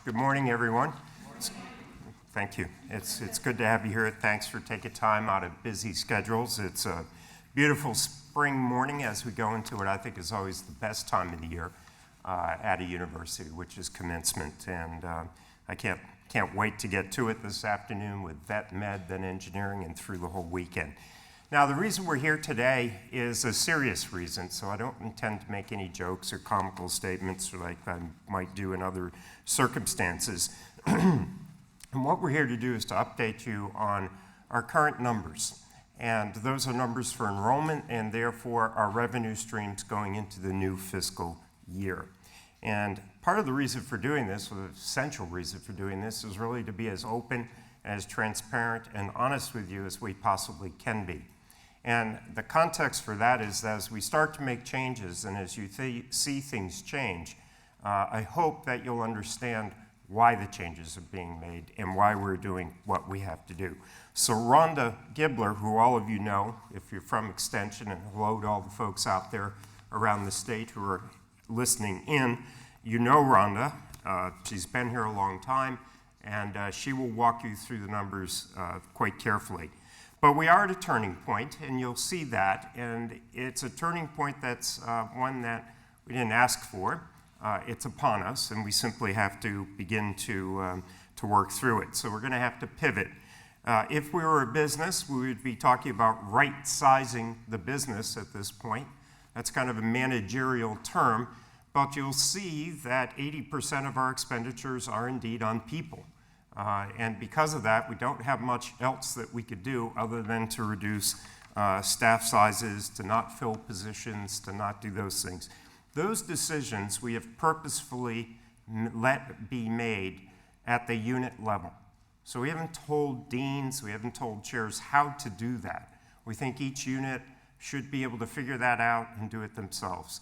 Good morning, everyone. Thank you. It's good to have you here. Thanks for taking time out of busy schedules. It's a beautiful spring morning as we go into what I think is always the best time of the year at a university, which is commencement. And I can't wait to get to it this afternoon with vet, med, then engineering, and through the whole weekend. Now, the reason we're here today is a serious reason, so I don't intend to make any jokes or comical statements like I might do in other circumstances. And what we're here to do is to update you on our current numbers. And those are numbers for enrollment and therefore our revenue streams going into the new fiscal year. And part of the reason for doing this, or the essential reason for doing this, is really to be as open, as transparent, and honest with you as we possibly can be. And the context for that is that as we start to make changes and as you see things change, I hope that you'll understand why the changes are being made and why we're doing what we have to do. So Rhonda Gibler, who all of you know, if you're from Extension, and hello to all the folks out there around the state who are listening in, you know Rhonda. She's been here a long time, and she will walk you through the numbers quite carefully. But we are at a turning point, and you'll see that, and it's a turning point that's one that we didn't ask for. It's upon us, and we simply have to begin to work through it. So we're going to have to pivot. If we were a business, we would be talking about right-sizing the business at this point. That's kind of a managerial term, but you'll see that 80% of our expenditures are indeed on people. And because of that, we don't have much else that we could do other than to reduce staff sizes, to not fill positions, to not do those things. Those decisions we have purposefully let be made at the unit level. So we haven't told deans, we haven't told chairs how to do that. We think each unit should be able to figure that out and do it themselves.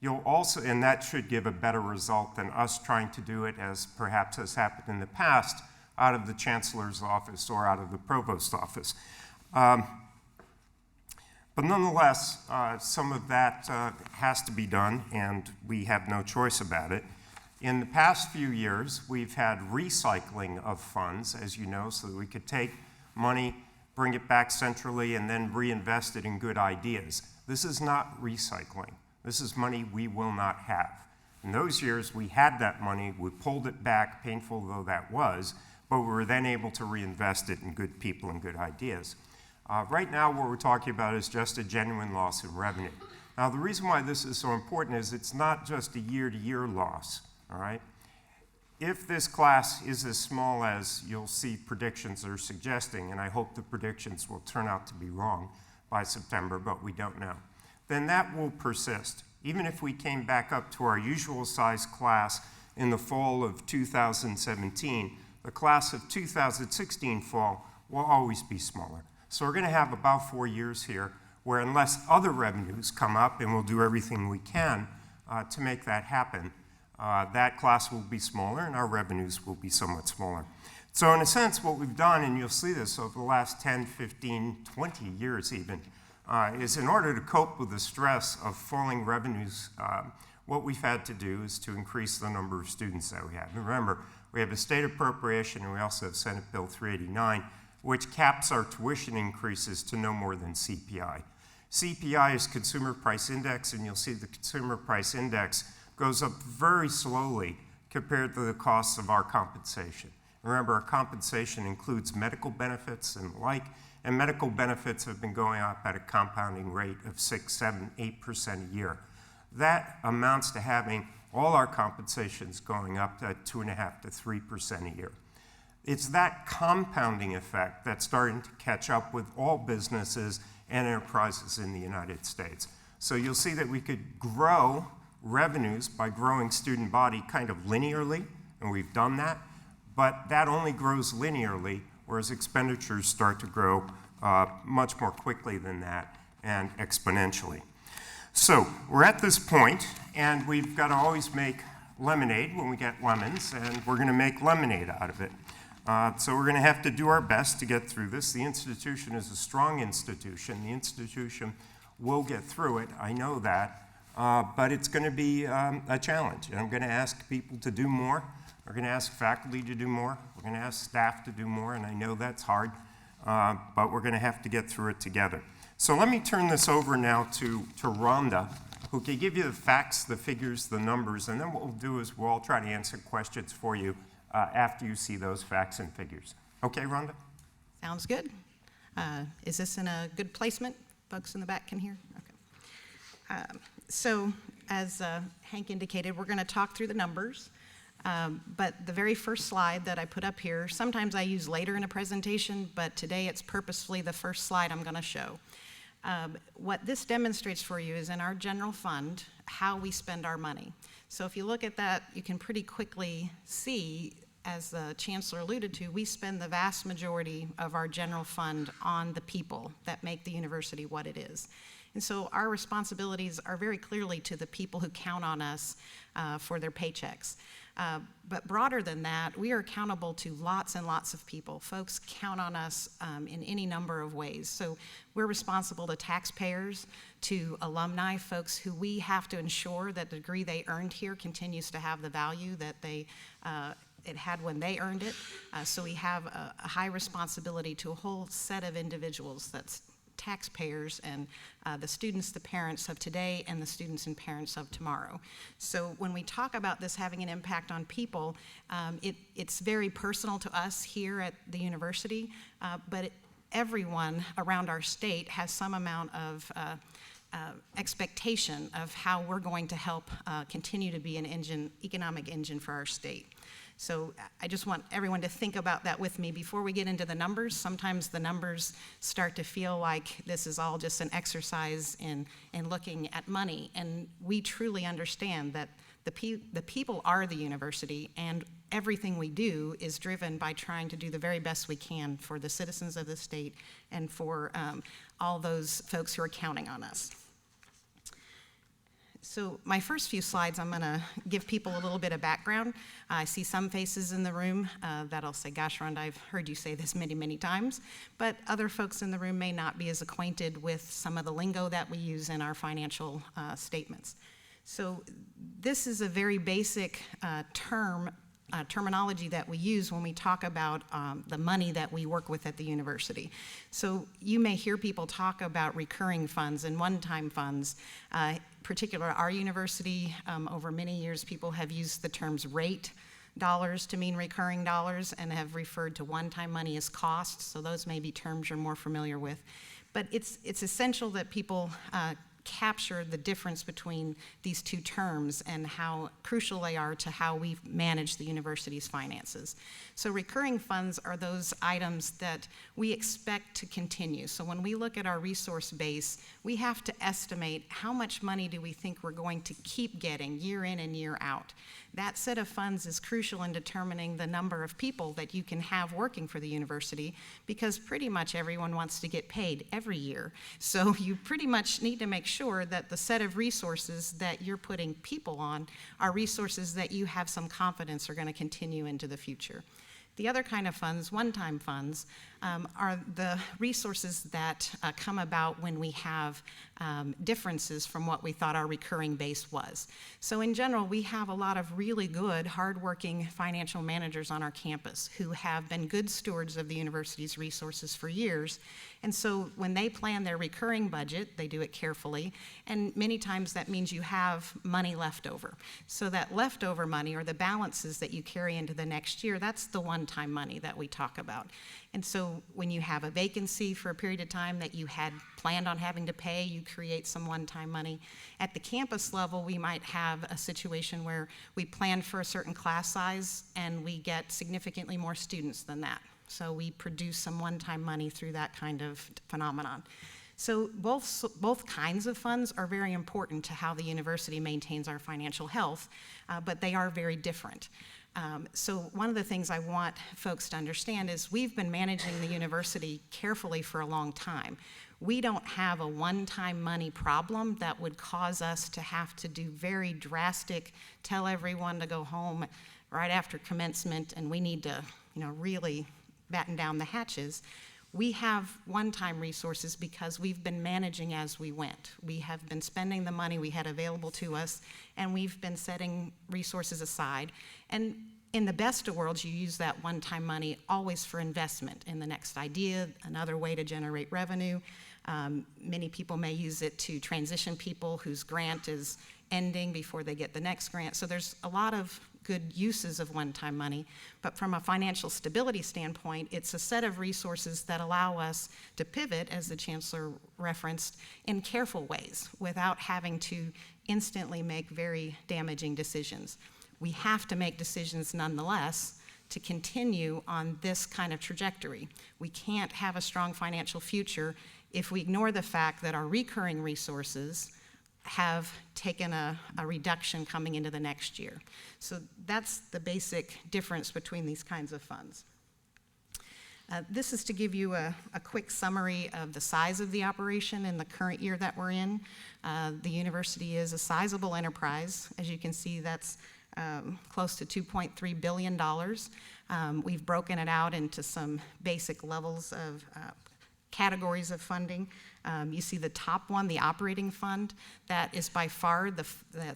You'll also, and that should give a better result than us trying to do it, as perhaps has happened in the past, out of the chancellor's office or out of the provost's office. But nonetheless, some of that has to be done, and we have no choice about it. In the past few years, we've had recycling of funds, as you know, so that we could take money, bring it back centrally, and then reinvest it in good ideas. This is not recycling. This is money we will not have. In those years, we had that money, we pulled it back, painful though that was, but we were then able to reinvest it in good people and good ideas. Right now, what we're talking about is just a genuine loss in revenue. Now, the reason why this is so important is it's not just a year-to-year loss, all right? If this class is as small as you'll see predictions are suggesting, and I hope the predictions will turn out to be wrong by September, but we don't know, then that will persist. Even if we came back up to our usual size class in the fall of 2017, the class of 2016 fall will always be smaller. So we're going to have about 4 years here where unless other revenues come up, and we'll do everything we can to make that happen, that class will be smaller and our revenues will be somewhat smaller. So in a sense, what we've done, and you'll see this over the last 10, 15, 20 years even, is in order to cope with the stress of falling revenues, what we've had to do is to increase the number of students that we have. And remember, we have a state appropriation and we also have Senate Bill 389, which caps our tuition increases to no more than CPI. CPI is Consumer Price Index, and you'll see the Consumer Price Index goes up very slowly compared to the costs of our compensation. Remember, our compensation includes medical benefits and the like, and medical benefits have been going up at a compounding rate of 6, 7, 8% a year. That amounts to having all our compensations going up at 2.5 to 3% a year. It's that compounding effect that's starting to catch up with all businesses and enterprises in the United States. So you'll see that we could grow revenues by growing student body kind of linearly, and we've done that, but that only grows linearly, whereas expenditures start to grow much more quickly than that and exponentially. So we're at this point, and we've got to always make lemonade when we get lemons, and we're going to make lemonade out of it. So we're going to have to do our best to get through this. The institution is a strong institution. The institution will get through it. I know that. But it's going to be a challenge. And I'm going to ask people to do more. We're going to ask faculty to do more. We're going to ask staff to do more, and I know that's hard, but we're going to have to get through it together. So let me turn this over now to Rhonda, who can give you the facts, the figures, the numbers, and then what we'll do is we'll all try to answer questions for you after you see those facts and figures. Okay, Rhonda? Sounds good. Is this in a good placement? Folks in the back can hear? Okay. So as Hank indicated, we're going to talk through the numbers. But the very first slide that I put up here, sometimes I use later in a presentation, but today it's purposefully the first slide I'm going to show. What this demonstrates for you is in our general fund, how we spend our money. So if you look at that, you can pretty quickly see, as the Chancellor alluded to, we spend the vast majority of our general fund on the people that make the university what it is. And so our responsibilities are very clearly to the people who count on us for their paychecks. But broader than that, we are accountable to lots and lots of people. Folks count on us in any number of ways. So we're responsible to taxpayers, to alumni, folks who we have to ensure that the degree they earned here continues to have the value that it had when they earned it. So we have a high responsibility to a whole set of individuals, that's taxpayers and the students, the parents of today, and the students and parents of tomorrow. So when we talk about this having an impact on people, it's very personal to us here at the university, but everyone around our state has some amount of expectation of how we're going to help continue to be an economic engine for our state. So I just want everyone to think about that with me before we get into the numbers. Sometimes the numbers start to feel like this is all just an exercise in looking at money, and we truly understand that the people are the university, and everything we do is driven by trying to do the very best we can for the citizens of the state and for all those folks who are counting on us. So my first few slides, I'm going to give people a little bit of background. I see some faces in the room that'll say, gosh, Rhonda, I've heard you say this many, many times. But other folks in the room may not be as acquainted with some of the lingo that we use in our financial statements. So this is a very basic terminology that we use when we talk about the money that we work with at the university. So you may hear people talk about recurring funds and one-time funds. Particularly our university, over many years, people have used the terms rate dollars to mean recurring dollars and have referred to one-time money as cost. So those may be terms you're more familiar with. But it's essential that people capture the difference between these two terms and how crucial they are to how we manage the university's finances. So recurring funds are those items that we expect to continue. So when we look at our resource base, we have to estimate how much money do we think we're going to keep getting year in and year out. That set of funds is crucial in determining the number of people that you can have working for the university, because pretty much everyone wants to get paid every year. So you pretty much need to make sure that the set of resources that you're putting people on are resources that you have some confidence are going to continue into the future. The other kind of funds, one-time funds, are the resources that come about when we have differences from what we thought our recurring base was. So in general, we have a lot of really good, hardworking financial managers on our campus who have been good stewards of the university's resources for years. And so when they plan their recurring budget, they do it carefully, and many times that means you have money left over. So that leftover money, or the balances that you carry into the next year, that's the one-time money that we talk about. And so when you have a vacancy for a period of time that you had planned on having to pay, you create some one-time money. At the campus level, we might have a situation where we plan for a certain class size and we get significantly more students than that. So we produce some one-time money through that kind of phenomenon. So both kinds of funds are very important to how the university maintains our financial health, but they are very different. So one of the things I want folks to understand is we've been managing the university carefully for a long time. We don't have a one-time money problem that would cause us to have to do very drastic, tell everyone to go home right after commencement, and we need to, really batten down the hatches. We have one-time resources because we've been managing as we went. We have been spending the money we had available to us, and we've been setting resources aside. And in the best of worlds, you use that one-time money always for investment in the next idea, another way to generate revenue. Many people may use it to transition people whose grant is ending before they get the next grant. So there's a lot of good uses of one-time money, but from a financial stability standpoint, it's a set of resources that allow us to pivot, as the Chancellor referenced, in careful ways without having to instantly make very damaging decisions. We have to make decisions nonetheless to continue on this kind of trajectory. We can't have a strong financial future if we ignore the fact that our recurring resources have taken a reduction coming into the next year. So that's the basic difference between these kinds of funds. This is to give you a quick summary of the size of the operation in the current year that we're in. The university is a sizable enterprise. As you can see, that's close to $2.3 billion. We've broken it out into some basic levels of categories of funding. You see the top one, the operating fund. That is by far the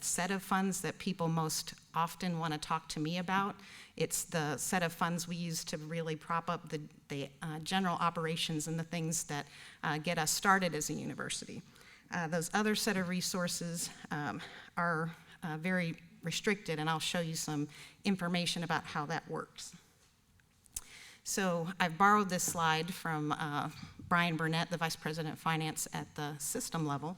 set of funds that people most often want to talk to me about. It's the set of funds we use to really prop up the general operations and the things that get us started as a university. Those other set of resources are very restricted, and I'll show you some information about how that works. So I've borrowed this slide from Brian Burnett, the Vice President of Finance at the system level,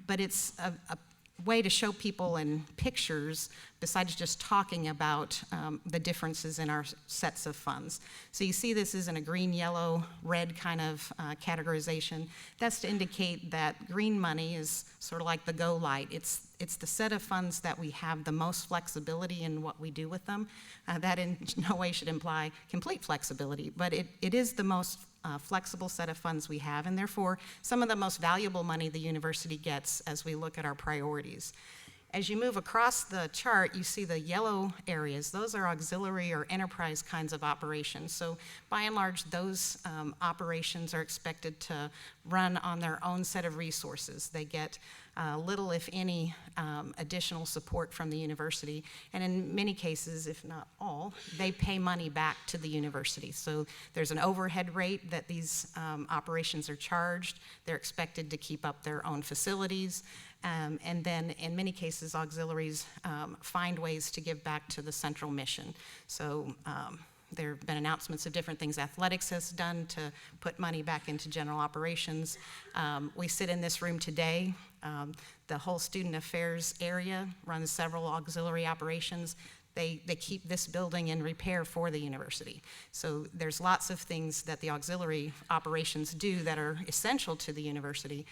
but it's a way to show people in pictures besides just talking about the differences in our sets of funds. So you see this is in a green, yellow, red kind of categorization. That's to indicate that green money is sort of like the go light. It's the set of funds that we have the most flexibility in what we do with them. That in no way should imply complete flexibility, but it is the most flexible set of funds we have, and therefore some of the most valuable money the university gets as we look at our priorities. As you move across the chart, you see the yellow areas. Those are auxiliary or enterprise kinds of operations. So by and large, those operations are expected to run on their own set of resources. They get little, if any, additional support from the university. And in many cases, if not all, they pay money back to the university. So there's an overhead rate that these operations are charged. They're expected to keep up their own facilities. And then in many cases, auxiliaries find ways to give back to the central mission. So there have been announcements of different things athletics has done to put money back into general operations. We sit in this room today. The whole student affairs area runs several auxiliary operations. They keep this building in repair for the university. So there's lots of things that the auxiliary operations do that are essential to the university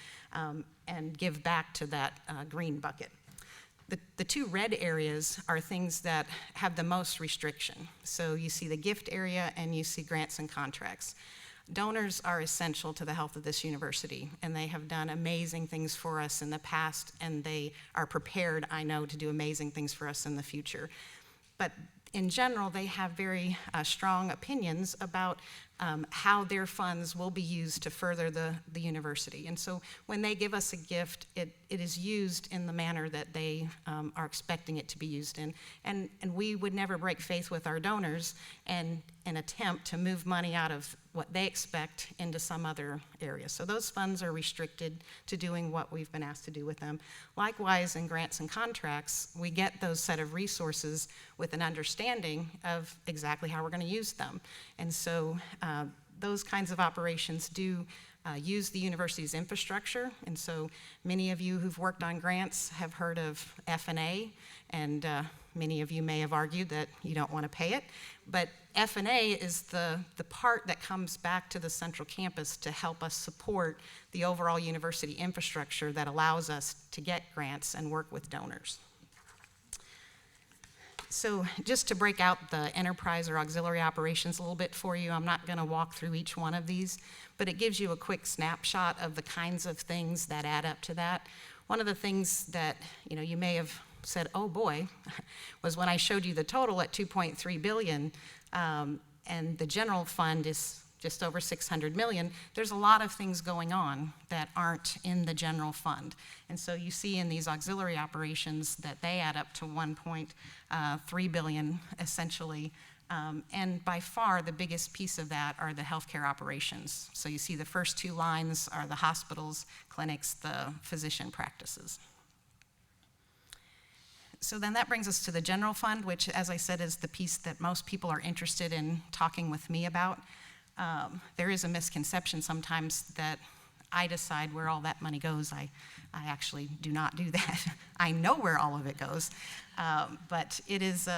and give back to that green bucket. The two red areas are things that have the most restriction. So you see the gift area and you see grants and contracts. Donors are essential to the health of this university, and they have done amazing things for us in the past, and they are prepared, I know, to do amazing things for us in the future. But in general, they have very strong opinions about how their funds will be used to further the university. And so when they give us a gift, it is used in the manner that they are expecting it to be used in. And we would never break faith with our donors and attempt to move money out of what they expect into some other area. So those funds are restricted to doing what we've been asked to do with them. Likewise, in grants and contracts, we get those set of resources with an understanding of exactly how we're going to use them. And so those kinds of operations do use the university's infrastructure. And so many of you who've worked on grants have heard of F&A, and many of you may have argued that you don't want to pay it. But F&A is the part that comes back to the central campus to help us support the overall university infrastructure that allows us to get grants and work with donors. So just to break out the enterprise or auxiliary operations a little bit for you, I'm not going to walk through each one of these, but it gives you a quick snapshot of the kinds of things that add up to that. One of the things that you may have said, oh boy, was when I showed you the total at $2.3 billion, and the general fund is just over 600 million, there's a lot of things going on that aren't in the general fund. And so you see in these auxiliary operations that they add up to 1.3 billion essentially. And by far the biggest piece of that are the healthcare operations. So you see the first two lines are the hospitals, clinics, the physician practices. So then that brings us to the general fund, which, as I said, is the piece that most people are interested in talking with me about. There is a misconception sometimes that I decide where all that money goes. I actually do not do that. I know where all of it goes, but it is,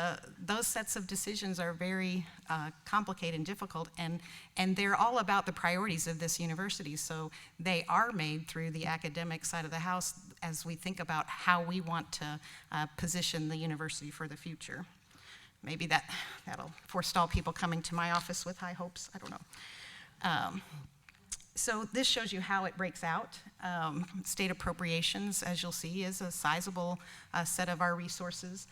those sets of decisions are very complicated and difficult, and they're all about the priorities of this university. So they are made through the academic side of the house as we think about how we want to position the university for the future. Maybe that'll forestall people coming to my office with high hopes. I don't know. So this shows you how it breaks out. State appropriations, as you'll see, is a sizable set of our resources.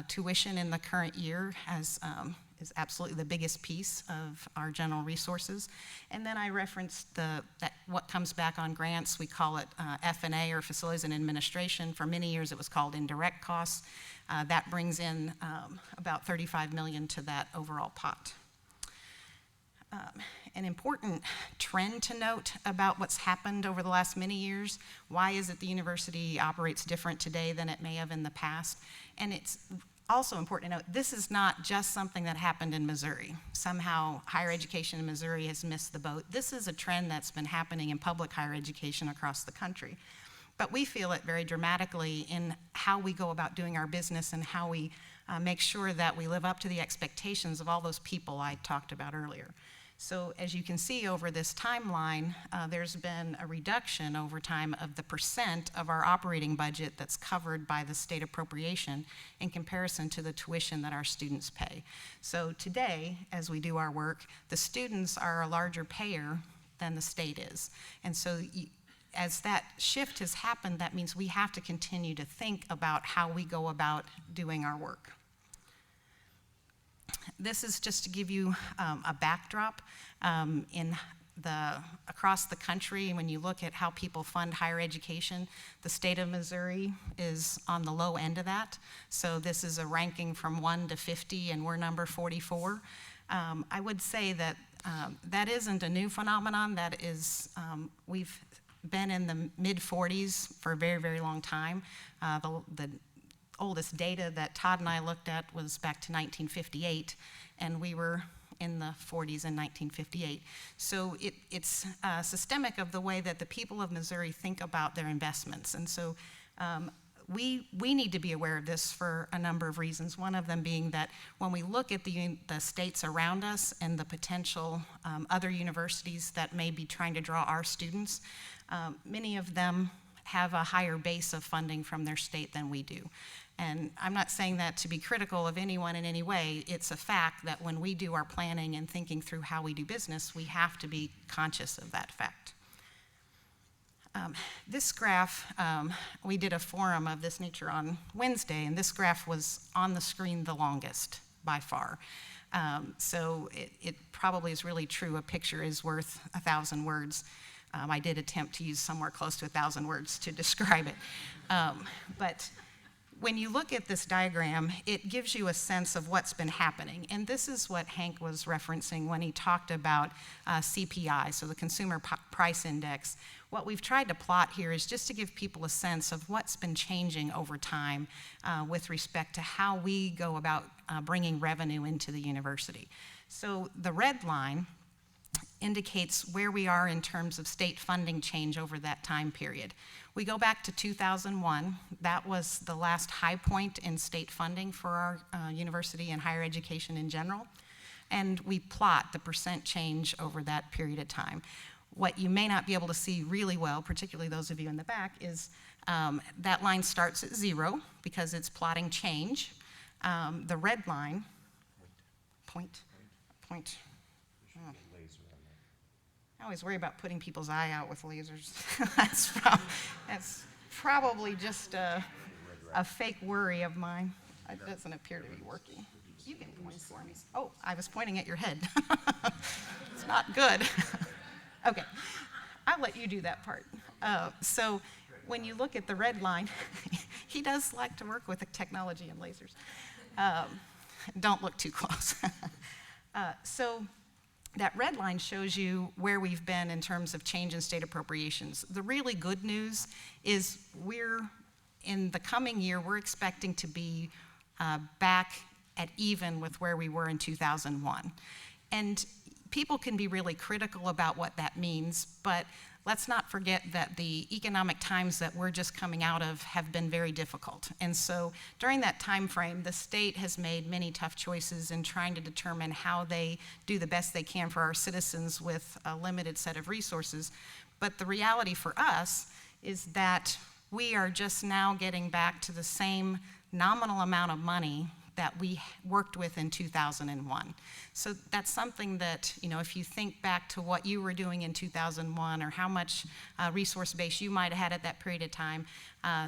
Tuition in the current year is absolutely the biggest piece of our general resources. And then I referenced what comes back on grants. We call it F&A, or Facilities and Administration. For many years it was called indirect costs. That brings in about $35 million to that overall pot. An important trend to note about what's happened over the last many years. Why is it the university operates different today than it may have in the past? And it's also important to note, this is not just something that happened in Missouri. Somehow higher education in Missouri has missed the boat. This is a trend that's been happening in public higher education across the country. But we feel it very dramatically in how we go about doing our business and how we make sure that we live up to the expectations of all those people I talked about earlier. So as you can see over this timeline, there's been a reduction over time of the percent of our operating budget that's covered by the state appropriation in comparison to the tuition that our students pay. So today, as we do our work, the students are a larger payer than the state is. And so as that shift has happened, that means we have to continue to think about how we go about doing our work. This is just to give you a backdrop across the country. When you look at how people fund higher education, the state of Missouri is on the low end of that. So this is a ranking from 1 to 50, and we're number 44. I would say that that isn't a new phenomenon. That is, we've been in the mid-40s for a very, very long time. The oldest data that Todd and I looked at was back to 1958, and we were in the 40s in 1958. So it's systemic of the way that the people of Missouri think about their investments. And so we need to be aware of this for a number of reasons, one of them being that when we look at the states around us and the potential other universities that may be trying to draw our students, many of them have a higher base of funding from their state than we do. And I'm not saying that to be critical of anyone in any way. It's a fact that when we do our planning and thinking through how we do business, we have to be conscious of that fact. This graph, we did a forum of this nature on Wednesday, and this graph was on the screen the longest by far. So it probably is really true. A picture is worth 1,000 words. I did attempt to use somewhere close to 1,000 words to describe it. But when you look at this diagram, it gives you a sense of what's been happening. And this is what Hank was referencing when he talked about CPI, so the Consumer Price Index. What we've tried to plot here is just to give people a sense of what's been changing over time with respect to how we go about bringing revenue into the university. So the red line indicates where we are in terms of state funding change over that time period. We go back to 2001. That was the last high point in state funding for our university and higher education in general. And we plot the percent change over that period of time. What you may not be able to see really well, particularly those of you in the back, is that line starts at 0 because it's plotting change. The red line, point. I always worry about putting people's eye out with lasers. That's probably just a fake worry of mine. It doesn't appear to be working. You can point for me. Oh, I was pointing at your head. It's not good. Okay, I'll let you do that part. So when you look at the red line, he does like to work with the technology and lasers. Don't look too close. So that red line shows you where we've been in terms of change in state appropriations. The really good news is in the coming year, we're expecting to be back at even with where we were in 2001. And people can be really critical about what that means, but let's not forget that the economic times that we're just coming out of have been very difficult. And so during that time frame, the state has made many tough choices in trying to determine how they do the best they can for our citizens with a limited set of resources. But the reality for us is that we are just now getting back to the same nominal amount of money that we worked with in 2001. So that's something that, if you think back to what you were doing in 2001 or how much resource base you might have had at that period of time,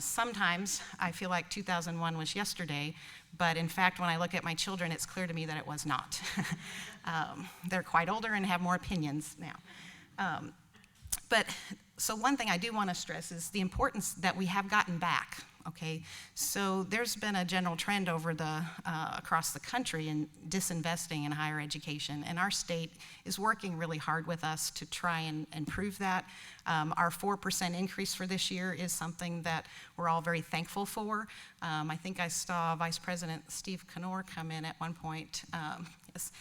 sometimes I feel like 2001 was yesterday, but in fact, when I look at my children, it's clear to me that it was not. They're quite older and have more opinions now. So one thing I do want to stress is the importance that we have gotten back. Okay, so there's been a general trend across the country in disinvesting in higher education, and our state is working really hard with us to try and improve that. Our 4% increase for this year is something that we're all very thankful for. I think I saw Vice President Steve Knorr come in at one point. Yes.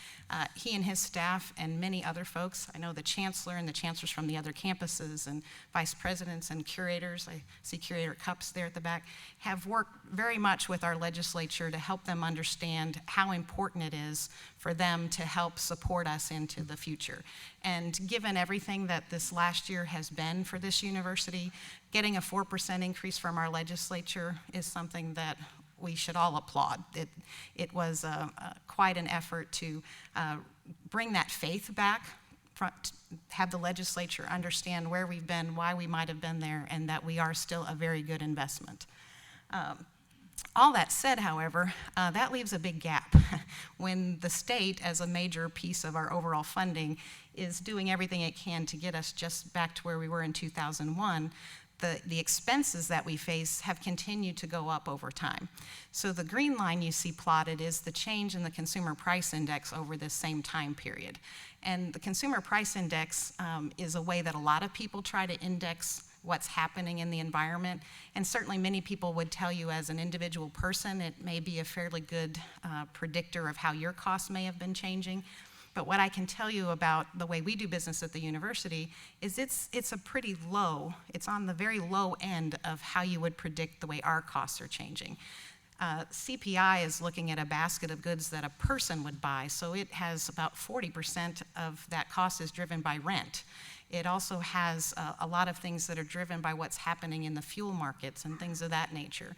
He and his staff and many other folks, I know the chancellor and the chancellors from the other campuses and vice presidents and curators, I see Curator Cups there at the back, have worked very much with our legislature to help them understand how important it is for them to help support us into the future. And given everything that this last year has been for this university, getting a 4% increase from our legislature is something that we should all applaud. It was quite an effort to bring that faith back, have the legislature understand where we've been, why we might have been there, and that we are still a very good investment. All that said, however, that leaves a big gap. When the state, as a major piece of our overall funding, is doing everything it can to get us just back to where we were in 2001, the expenses that we face have continued to go up over time. So the green line you see plotted is the change in the consumer price index over this same time period. And the consumer price index is a way that a lot of people try to index what's happening in the environment. And certainly many people would tell you as an individual person, it may be a fairly good predictor of how your costs may have been changing. But what I can tell you about the way we do business at the university is it's a pretty low, it's on the very low end of how you would predict the way our costs are changing. CPI is looking at a basket of goods that a person would buy, so it has about 40% of that cost is driven by rent. It also has a lot of things that are driven by what's happening in the fuel markets and things of that nature.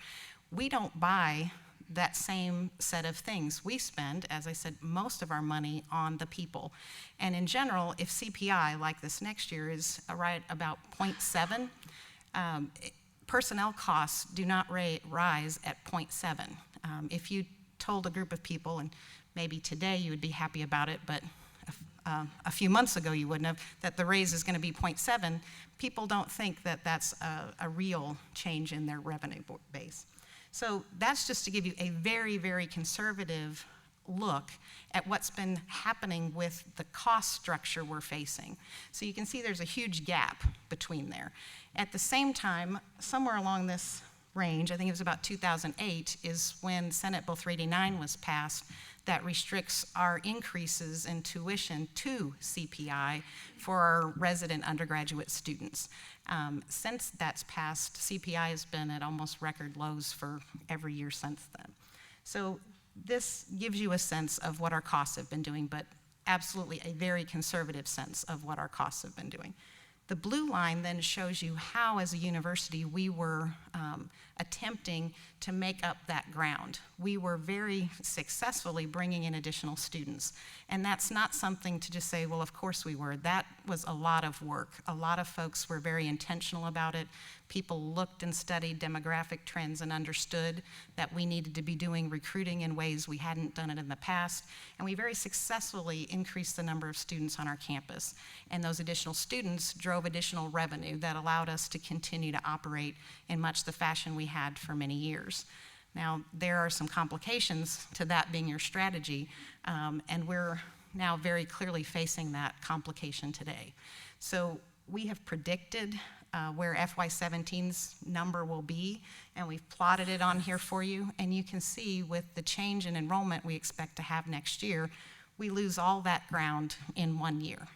We don't buy that same set of things. We spend, as I said, most of our money on the people. And in general, if CPI, like this next year, is right about 0.7, personnel costs do not rise at 0.7. If you told a group of people, and maybe today you would be happy about it, but a few months ago you wouldn't have, that the raise is going to be 0.7, people don't think that that's a real change in their revenue base. So that's just to give you a very, very conservative look at what's been happening with the cost structure we're facing. So you can see there's a huge gap between there. At the same time, somewhere along this range, I think it was about 2008, is when Senate Bill 389 was passed that restricts our increases in tuition to CPI for our resident undergraduate students. Since that's passed, CPI has been at almost record lows for every year since then. So this gives you a sense of what our costs have been doing, but absolutely a very conservative sense of what our costs have been doing. The blue line then shows you how, as a university, we were attempting to make up that ground. We were very successfully bringing in additional students. And that's not something to just say, well, of course we were. That was a lot of work. A lot of folks were very intentional about it. People looked and studied demographic trends and understood that we needed to be doing recruiting in ways we hadn't done it in the past. And we very successfully increased the number of students on our campus. And those additional students drove additional revenue that allowed us to continue to operate in much the fashion we had for many years. Now, there are some complications to that being your strategy, and we're now very clearly facing that complication today. So we have predicted where FY17's number will be, and we've plotted it on here for you, and you can see with the change in enrollment we expect to have next year, we lose all that ground in 1 year.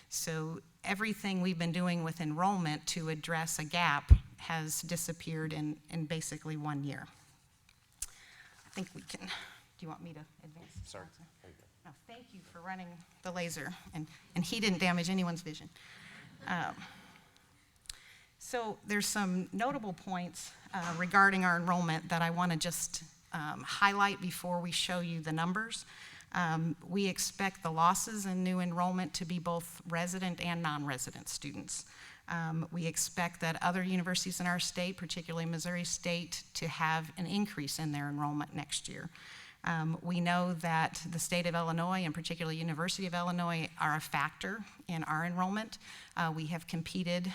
So everything we've been doing with enrollment to address a gap has disappeared in basically 1 year. I think we can, do you want me to advance? Sorry. No, thank you for running the laser, and he didn't damage anyone's vision. So there's some notable points regarding our enrollment that I want to just highlight before we show you the numbers. We expect the losses in new enrollment to be both resident and non-resident students. We expect that other universities in our state, particularly Missouri State, to have an increase in their enrollment next year. We know that the state of Illinois, and particularly University of Illinois, are a factor in our enrollment. We have competed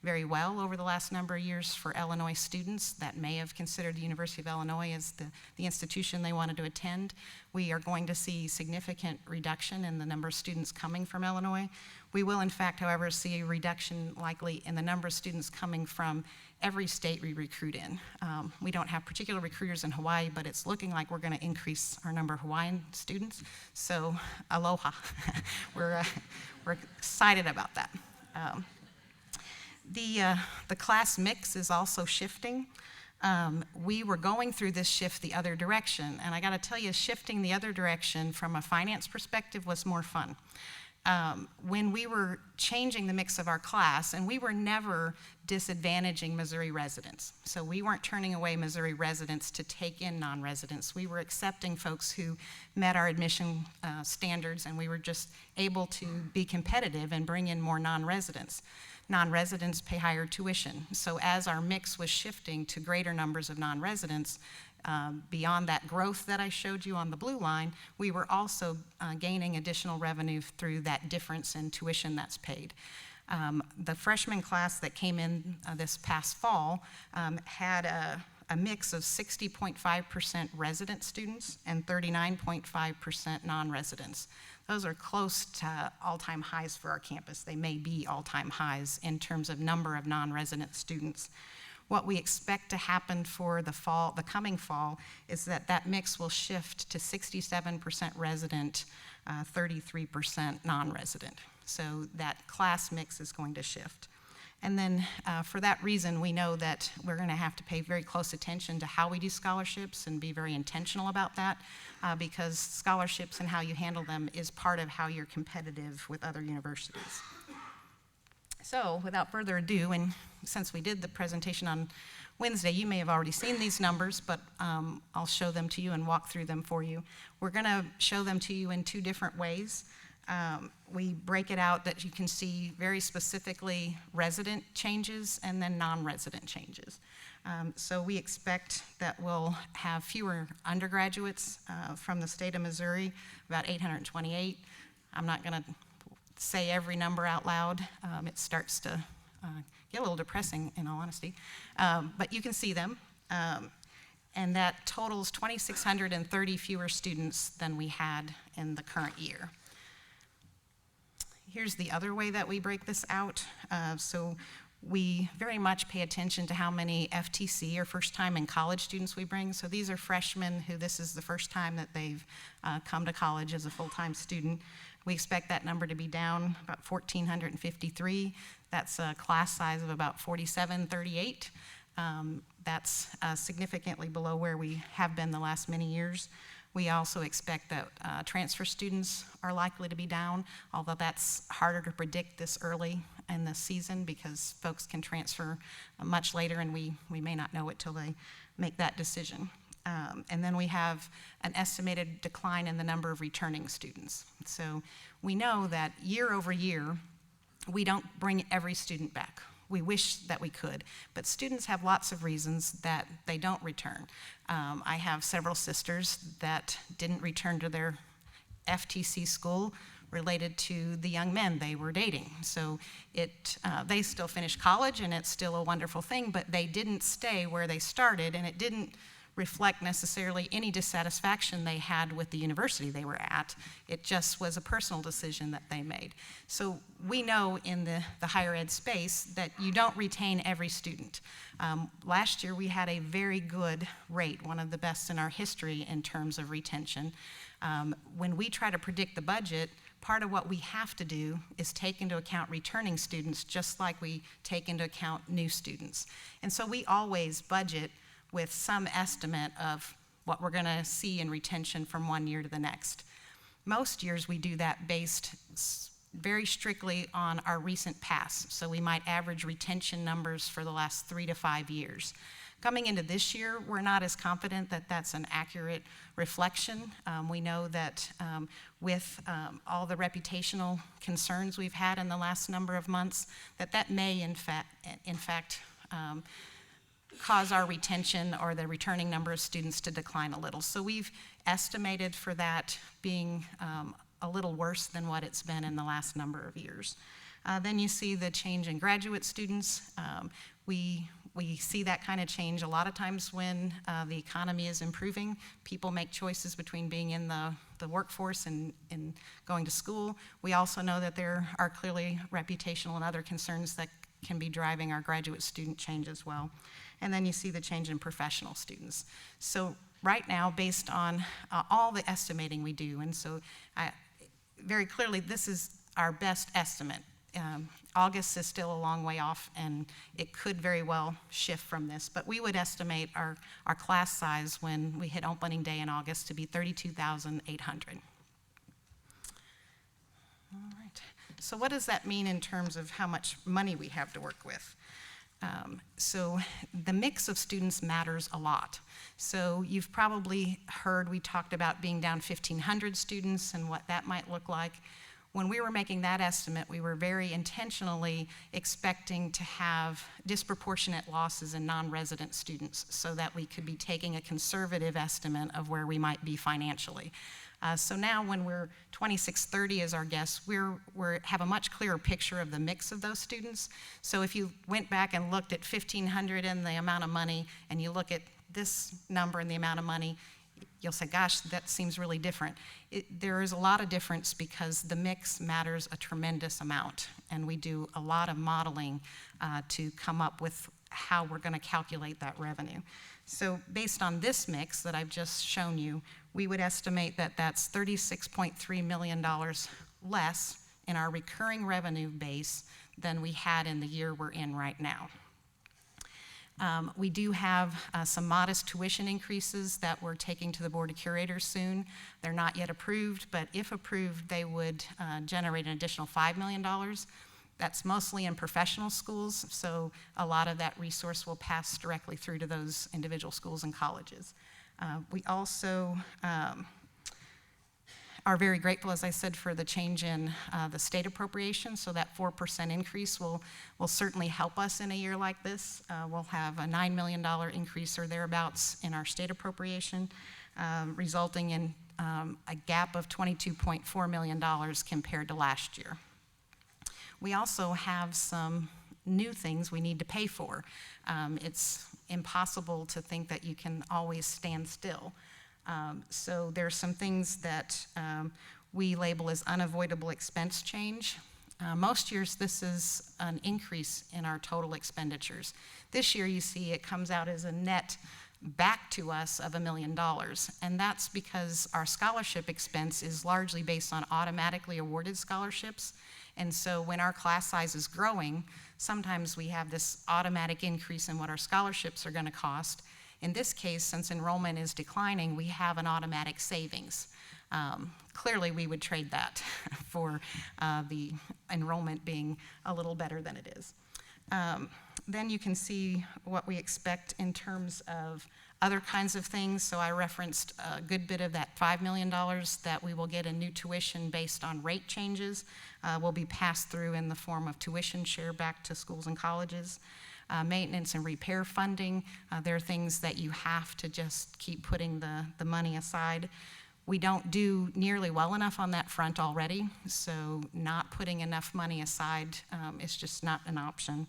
very well over the last number of years for Illinois students that may have considered the University of Illinois as the institution they wanted to attend. We are going to see significant reduction in the number of students coming from Illinois. We will, in fact, however, see a reduction likely in the number of students coming from every state we recruit in. We don't have particular recruiters in Hawaii, but it's looking like we're going to increase our number of Hawaiian students. So aloha. We're excited about that. The class mix is also shifting. We were going through this shift the other direction, and I got to tell you, shifting the other direction from a finance perspective was more fun. When we were changing the mix of our class, and we were never disadvantaging Missouri residents. So we weren't turning away Missouri residents to take in non-residents. We were accepting folks who met our admission standards, and we were just able to be competitive and bring in more non-residents. Non-residents pay higher tuition. So as our mix was shifting to greater numbers of non-residents, beyond that growth that I showed you on the blue line, we were also gaining additional revenue through that difference in tuition that's paid. The freshman class that came in this past fall had a mix of 60.5% resident students and 39.5% non-residents. Those are close to all-time highs for our campus. They may be all-time highs in terms of number of non-resident students. What we expect to happen for the coming fall, is that mix will shift to 67% resident, 33% non-resident. So that class mix is going to shift. And then for that reason, we know that we're going to have to pay very close attention to how we do scholarships and be very intentional about that, because scholarships and how you handle them is part of how you're competitive with other universities. So without further ado, and since we did the presentation on Wednesday, you may have already seen these numbers, but I'll show them to you and walk through them for you. We're going to show them to you in two different ways. We break it out that you can see very specifically resident changes and then non-resident changes. So we expect that we'll have fewer undergraduates from the state of Missouri, about 828. I'm not going to say every number out loud. It starts to get a little depressing, in all honesty. But you can see them. And that totals 2,630 fewer students than we had in the current year. Here's the other way that we break this out. So we very much pay attention to how many FTC, or first time in college students, we bring. So these are freshmen who this is the first time that they've come to college as a full-time student. We expect that number to be down about 1,453. That's a class size of about 4,738. That's significantly below where we have been the last many years. We also expect that transfer students are likely to be down, although that's harder to predict this early in the season because folks can transfer much later and we may not know it till they make that decision. And then we have an estimated decline in the number of returning students. So we know that year over year, we don't bring every student back. We wish that we could, but students have lots of reasons that they don't return. I have several sisters that didn't return to their FTC school related to the young men they were dating. So they still finished college and it's still a wonderful thing, but they didn't stay where they started, and it didn't reflect necessarily any dissatisfaction they had with the university they were at. It just was a personal decision that they made. So we know in the higher ed space that you don't retain every student. Last year we had a very good rate, one of the best in our history in terms of retention. When we try to predict the budget, part of what we have to do is take into account returning students just like we take into account new students. And so we always budget with some estimate of what we're going to see in retention from one year to the next. Most years we do that based very strictly on our recent past. So we might average retention numbers for the last 3 to 5 years. Coming into this year, we're not as confident that that's an accurate reflection. We know that with all the reputational concerns we've had in the last number of months, that may in fact cause our retention or the returning number of students to decline a little. So we've estimated for that being a little worse than what it's been in the last number of years. Then you see the change in graduate students. We see that kind of change a lot of times when the economy is improving. People make choices between being in the workforce and going to school. We also know that there are clearly reputational and other concerns that can be driving our graduate student change as well. And then you see the change in professional students. So right now, based on all the estimating we do, and so very clearly this is our best estimate. August is still a long way off, and it could very well shift from this, but we would estimate our class size when we hit opening day in August to be 32,800. All right. So what does that mean in terms of how much money we have to work with? So the mix of students matters a lot. So you've probably heard we talked about being down 1,500 students and what that might look like. When we were making that estimate, we were very intentionally expecting to have disproportionate losses in non-resident students so that we could be taking a conservative estimate of where we might be financially. So now when we're 2630 as our guess, we have a much clearer picture of the mix of those students. So if you went back and looked at 1,500 and the amount of money, and you look at this number and the amount of money, you'll say, gosh, that seems really different. There is a lot of difference because the mix matters a tremendous amount, and we do a lot of modeling to come up with how we're going to calculate that revenue. So based on this mix that I've just shown you, we would estimate that that's $36.3 million less in our recurring revenue base than we had in the year we're in right now. We do have some modest tuition increases that we're taking to the Board of Curators soon. They're not yet approved, but if approved, they would generate an additional $5 million. That's mostly in professional schools, so a lot of that resource will pass directly through to those individual schools and colleges. We also are very grateful, as I said, for the change in the state appropriation, so that 4% increase will certainly help us in a year like this. We'll have a $9 million increase or thereabouts in our state appropriation, resulting in a gap of $22.4 million compared to last year. We also have some new things we need to pay for. It's impossible to think that you can always stand still. So there's some things that we label as unavoidable expense change. Most years this is an increase in our total expenditures. This year you see it comes out as a net back to us of $1 million, and that's because our scholarship expense is largely based on automatically awarded scholarships. And so when our class size is growing, sometimes we have this automatic increase in what our scholarships are going to cost. In this case, since enrollment is declining, we have an automatic savings. Clearly, we would trade that for the enrollment being a little better than it is. Then you can see what we expect in terms of other kinds of things. So I referenced a good bit of that $5 million that we will get in new tuition based on rate changes will be passed through in the form of tuition share back to schools and colleges. Maintenance and repair funding, there are things that you have to just keep putting the money aside. We don't do nearly well enough on that front already, so not putting enough money aside is just not an option.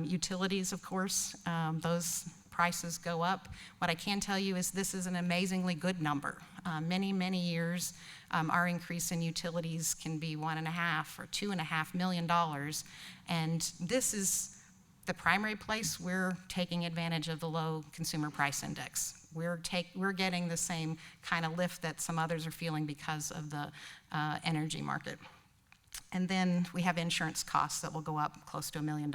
Utilities, of course, those prices go up. What I can tell you is this is an amazingly good number. Many, many years, our increase in utilities can be $1.5 or $2.5 million, and this is the primary place we're taking advantage of the low consumer price index. We're getting the same kind of lift that some others are feeling because of the energy market. And then we have insurance costs that will go up close to $1 million.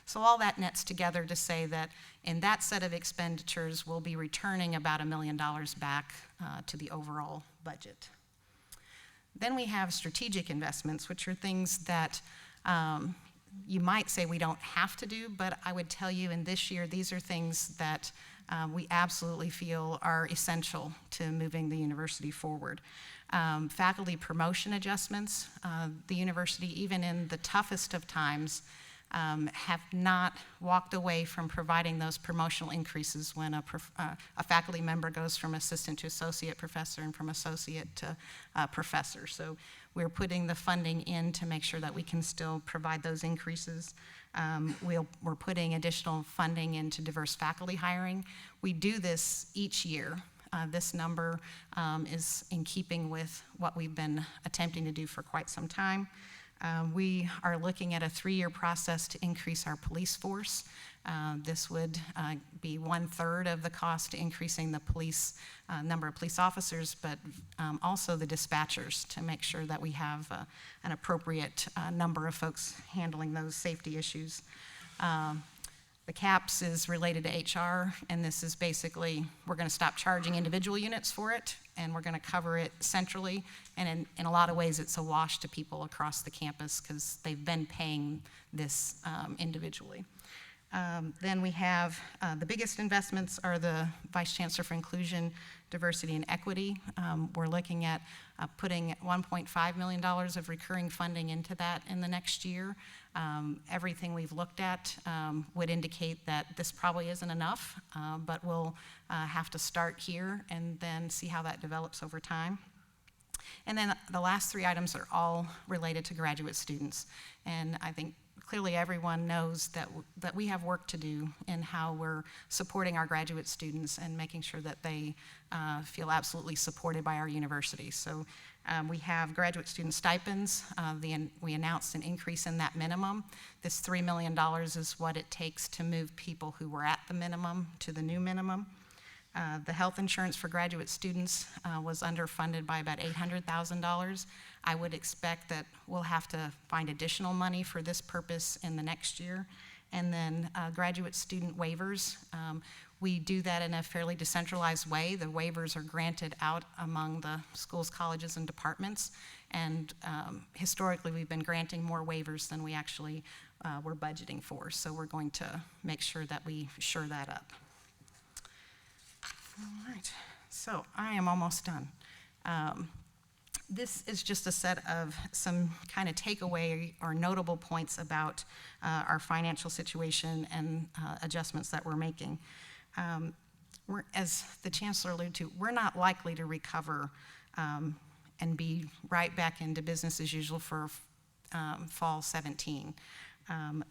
So all that nets together to say that in that set of expenditures, we'll be returning about $1 million back to the overall budget. Then we have strategic investments, which are things that you might say we don't have to do, but I would tell you in this year, these are things that we absolutely feel are essential to moving the university forward. Faculty promotion adjustments. The university, even in the toughest of times, have not walked away from providing those promotional increases when a faculty member goes from assistant to associate professor and from associate to professor. So we're putting the funding in to make sure that we can still provide those increases. We're putting additional funding into diverse faculty hiring. We do this each year. This number is in keeping with what we've been attempting to do for quite some time. We are looking at a 3-year process to increase our police force. This would be 1/3 of the cost to increasing the police number of police officers, but also the dispatchers to make sure that we have an appropriate number of folks handling those safety issues. The CAPS is related to HR, and this is basically, we're going to stop charging individual units for it, and we're going to cover it centrally. And in a lot of ways, it's a wash to people across the campus because they've been paying this individually. Then we have the biggest investments are the Vice Chancellor for Inclusion, Diversity, and Equity. We're looking at putting $1.5 million of recurring funding into that in the next year. Everything we've looked at would indicate that this probably isn't enough, but we'll have to start here and then see how that develops over time. And then the last 3 items are all related to graduate students. And I think clearly everyone knows that we have work to do in how we're supporting our graduate students and making sure that they feel absolutely supported by our university. So we have graduate student stipends. We announced an increase in that minimum. This $3 million is what it takes to move people who were at the minimum to the new minimum. The health insurance for graduate students was underfunded by about $800,000. I would expect that we'll have to find additional money for this purpose in the next year. And then graduate student waivers. We do that in a fairly decentralized way. The waivers are granted out among the schools, colleges, and departments. And historically, we've been granting more waivers than we actually were budgeting for. So we're going to make sure that we shore that up. All right, so I am almost done. This is just a set of some kind of takeaway or notable points about our financial situation and adjustments that we're making. As the Chancellor alluded to, we're not likely to recover and be right back into business as usual for fall 17.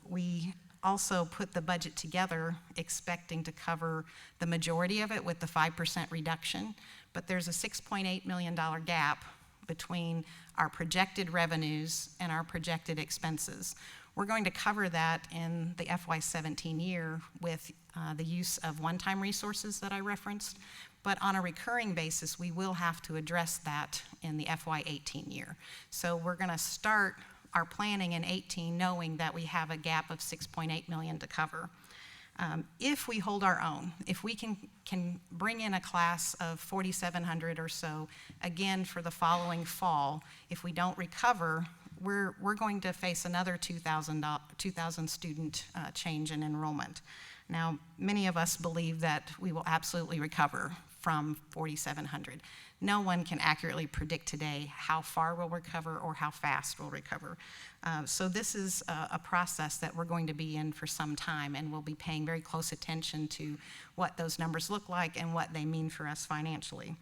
We also put the budget together expecting to cover the majority of it with the 5% reduction, but there's a $6.8 million gap between our projected revenues and our projected expenses. We're going to cover that in the FY17 year with the use of one-time resources that I referenced, but on a recurring basis, we will have to address that in the FY18 year. So we're going to start our planning in 18 knowing that we have a gap of $6.8 million to cover. If we hold our own, if we can bring in a class of 4,700 or so, again, for the following fall, if we don't recover, we're going to face another 2,000 student change in enrollment. Now, many of us believe that we will absolutely recover from 4,700. No one can accurately predict today how far we'll recover or how fast we'll recover. So this is a process that we're going to be in for some time, and we'll be paying very close attention to what those numbers look like and what they mean for us financially.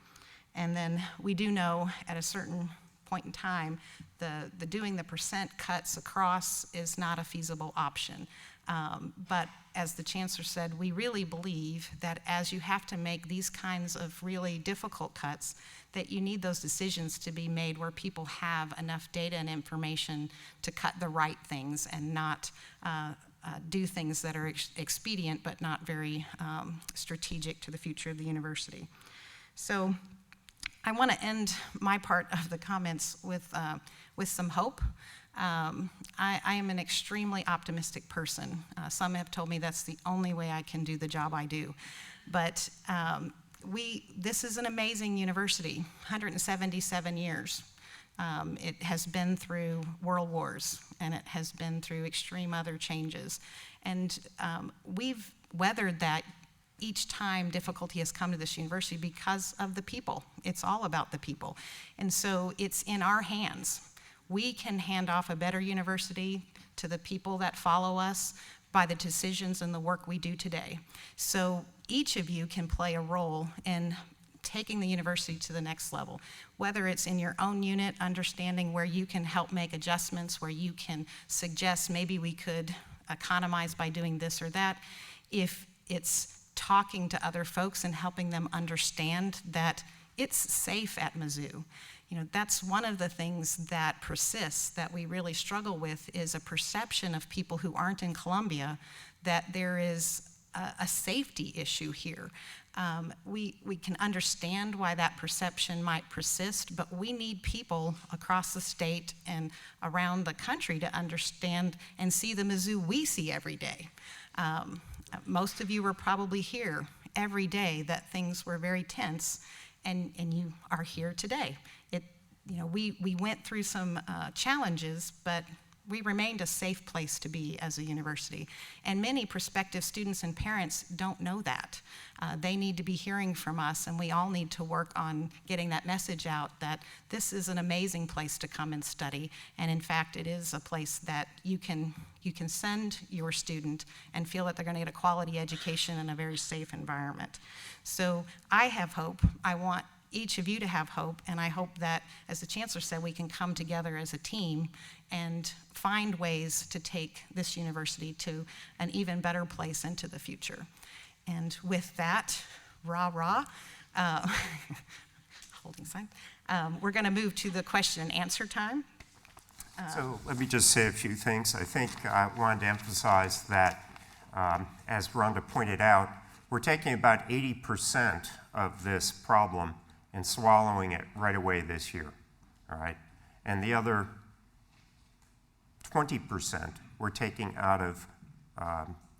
And then we do know at a certain point in time, the doing the percent cuts across is not a feasible option. But as the chancellor said, we really believe that as you have to make these kinds of really difficult cuts, that you need those decisions to be made where people have enough data and information to cut the right things and not do things that are expedient but not very strategic to the future of the university. So I want to end my part of the comments with some hope. I am an extremely optimistic person. Some have told me that's the only way I can do the job I do. But this is an amazing university, 177 years. It has been through world wars, and it has been through extreme other changes. And we've weathered that each time difficulty has come to this university because of the people. It's all about the people. And so it's in our hands. We can hand off a better university to the people that follow us by the decisions and the work we do today. So each of you can play a role in taking the university to the next level, whether it's in your own unit, understanding where you can help make adjustments, where you can suggest maybe we could economize by doing this or that. If it's talking to other folks and helping them understand that it's safe at Mizzou. You know, that's one of the things that persists, that we really struggle with, is a perception of people who aren't in Columbia that there is a safety issue here. We can understand why that perception might persist, but we need people across the state and around the country to understand and see the Mizzou we see every day. Most of you were probably here every day that things were very tense, and you are here today. We went through some challenges, but we remained a safe place to be as a university. And many prospective students and parents don't know that. They need to be hearing from us, and we all need to work on getting that message out that this is an amazing place to come and study. And in fact, it is a place that you can send your student and feel that they're going to get a quality education in a very safe environment. So I have hope. I want each of you to have hope, and I hope that, as the chancellor said, we can come together as a team and find ways to take this university to an even better place into the future. And with that, rah-rah, holding sign, we're going to move to the question and answer time. So let me just say a few things. I think I wanted to emphasize that, as Rhonda pointed out, we're taking about 80% of this problem and swallowing it right away this year, all right? And the other 20% we're taking out of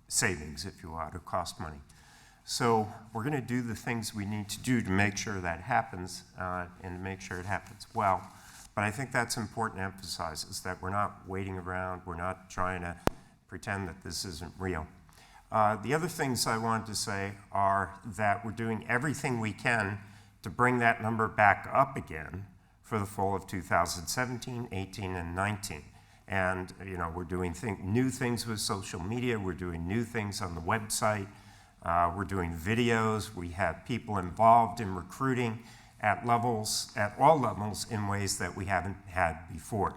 savings, if you will, out of cost money. So we're gonna do the things we need to do to make sure that happens and to make sure it happens well. But I think that's important to emphasize, is that we're not waiting around, we're not trying to pretend that this isn't real. The other things I wanted to say are that we're doing everything we can to bring that number back up again for the fall of 2017, 18, and 19. And we're doing new things with social media, we're doing new things on the website, we're doing videos, we have people involved in recruiting at all levels in ways that we haven't had before.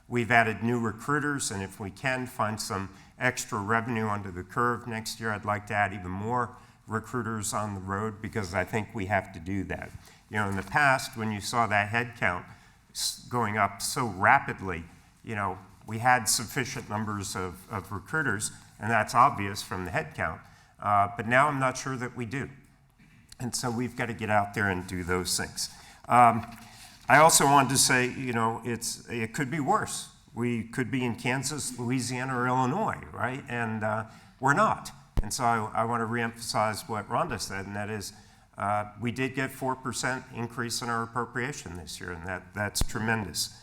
We've added new recruiters, and if we can find some extra revenue under the curve next year, I'd like to add even more recruiters on the road, because I think we have to do that. In the past, when you saw that head count going up so rapidly, we had sufficient numbers of recruiters, and that's obvious from the head count. But now I'm not sure that we do. And so we've got to get out there and do those things. I also wanted to say, it could be worse. We could be in Kansas, Louisiana, or Illinois, right? And we're not. And so I want to reemphasize what Rhonda said, and that is we did get 4% increase in our appropriation this year, and that's tremendous.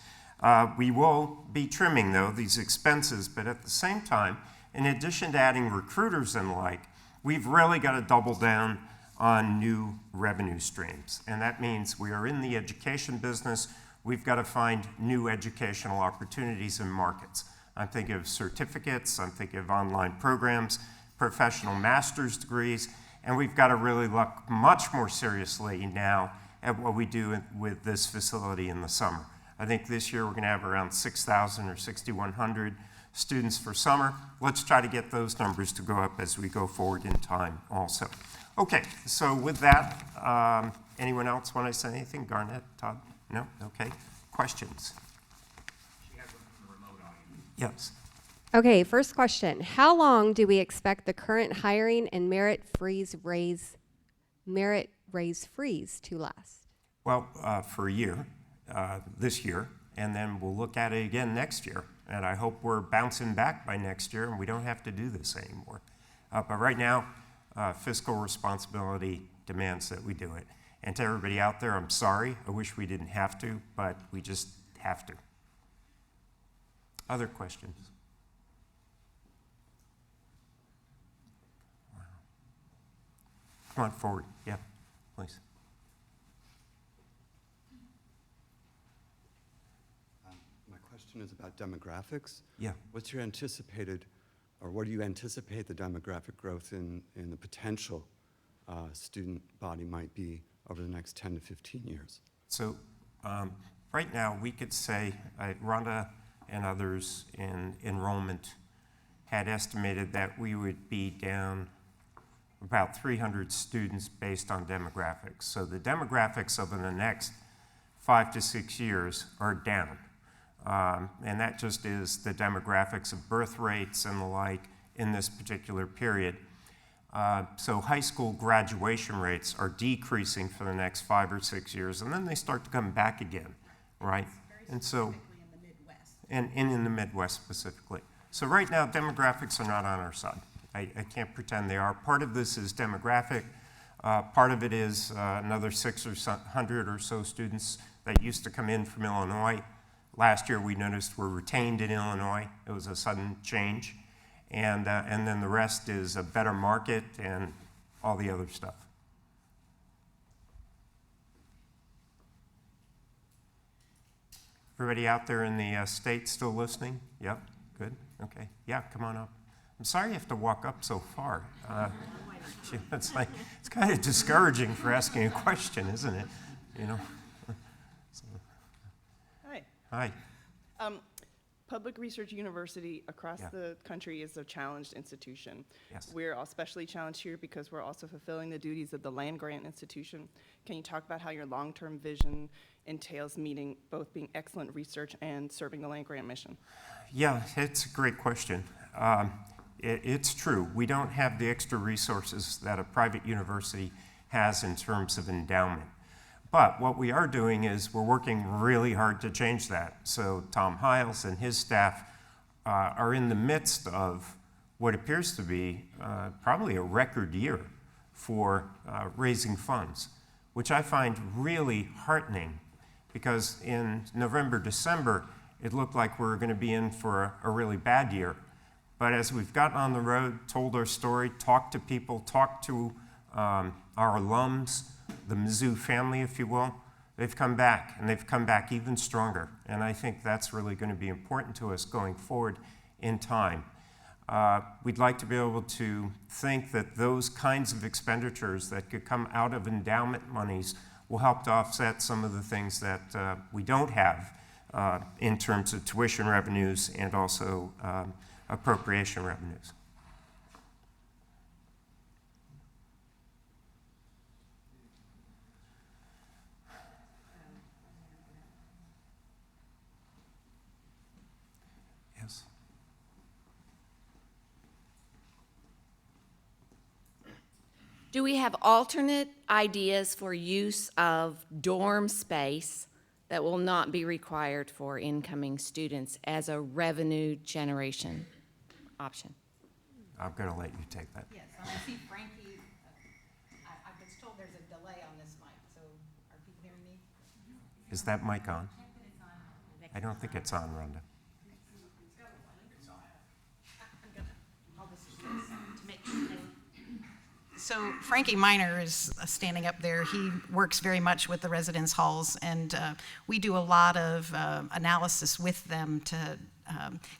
We will be trimming, though, these expenses, but at the same time, in addition to adding recruiters and the like, we've really got to double down on new revenue streams. And that means we are in the education business. We've got to find new educational opportunities and markets. I'm thinking of certificates, I'm thinking of online programs, professional master's degrees, and we've got to really look much more seriously now at what we do with this facility in the summer. I think this year we're going to have around 6,000 or 6,100 students for summer. Let's try to get those numbers to go up as we go forward in time also. Okay, so with that, anyone else want to say anything? Garnett, Todd? No? Okay. Questions? She has one from the remote audience. Yes. Okay, first question. How long do we expect the current hiring and merit raise freeze to last? Well, for a year, this year, and then we'll look at it again next year. And I hope we're bouncing back by next year and we don't have to do this anymore. But right now, fiscal responsibility demands that we do it. And to everybody out there, I'm sorry. I wish we didn't have to, but we just have to. Other questions? Wow. Come on forward. Yeah, please. My question is about demographics. Yeah. What's your anticipated, or what do you anticipate the demographic growth in the potential student body might be over the next 10 to 15 years? So right now, we could say, Rhonda and others in enrollment had estimated that we would be down about 300 students based on demographics. So the demographics over the next 5 to 6 years are down. And that just is the demographics of birth rates and the like in this particular period. So high school graduation rates are decreasing for the next 5 or 6 years, and then they start to come back again, right? And so, in the Midwest. and in the Midwest specifically. So right now, demographics are not on our side. I can't pretend they are. Part of this is demographic. Part of it is another 600 or so students that used to come in from Illinois. Last year, we noticed were retained in Illinois. It was a sudden change. And then the rest is a better market and all the other stuff. Everybody out there in the state still listening? Yep, good, okay. Yeah, come on up. I'm sorry you have to walk up so far. It's kind of discouraging for asking a question, isn't it? You know. Hi. Hi. Public Research University across the country is a challenged institution. Yes. We're especially challenged here because we're also fulfilling the duties of the land-grant institution. Can you talk about how your long-term vision entails meeting both being excellent research and serving the land-grant mission? Yeah, it's a great question. It's true. We don't have the extra resources that a private university has in terms of endowment. But what we are doing is we're working really hard to change that. So Tom Hiles and his staff are in the midst of what appears to be probably a record year for raising funds, which I find really heartening because in November, December, it looked like we were going to be in for a really bad year. But as we've gotten on the road, told our story, talked to people, talked to our alums, the Mizzou family, if you will, they've come back, and they've come back even stronger. And I think that's really going to be important to us going forward in time. We'd like to be able to think that those kinds of expenditures that could come out of endowment monies will help to offset some of the things that we don't have in terms of tuition revenues and also appropriation revenues. Yes. Do we have alternate ideas for use of dorm space that will not be required for incoming students as a revenue generation option? I'm going to let you take that. Yes, and I see Frankie, I was told there's a delay on this mic, so are people hearing me? Is that mic on? I don't think it's on, Rhonda. So Frankie Miner is standing up there. He works very much with the residence halls, and we do a lot of analysis with them to,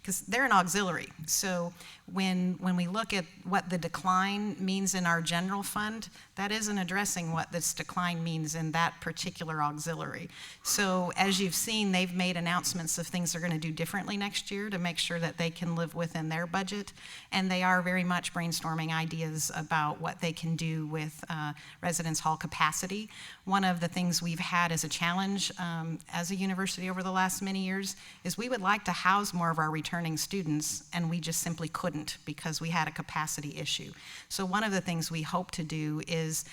because they're an auxiliary. So when we look at what the decline means in our general fund, that isn't addressing what this decline means in that particular auxiliary. So as you've seen, they've made announcements of things they're going to do differently next year to make sure that they can live within their budget. And they are very much brainstorming ideas about what they can do with residence hall capacity. One of the things we've had as a challenge as a university over the last many years is we would like to house more of our returning students, and we just simply couldn't because we had a capacity issue. So one of the things we hope to do is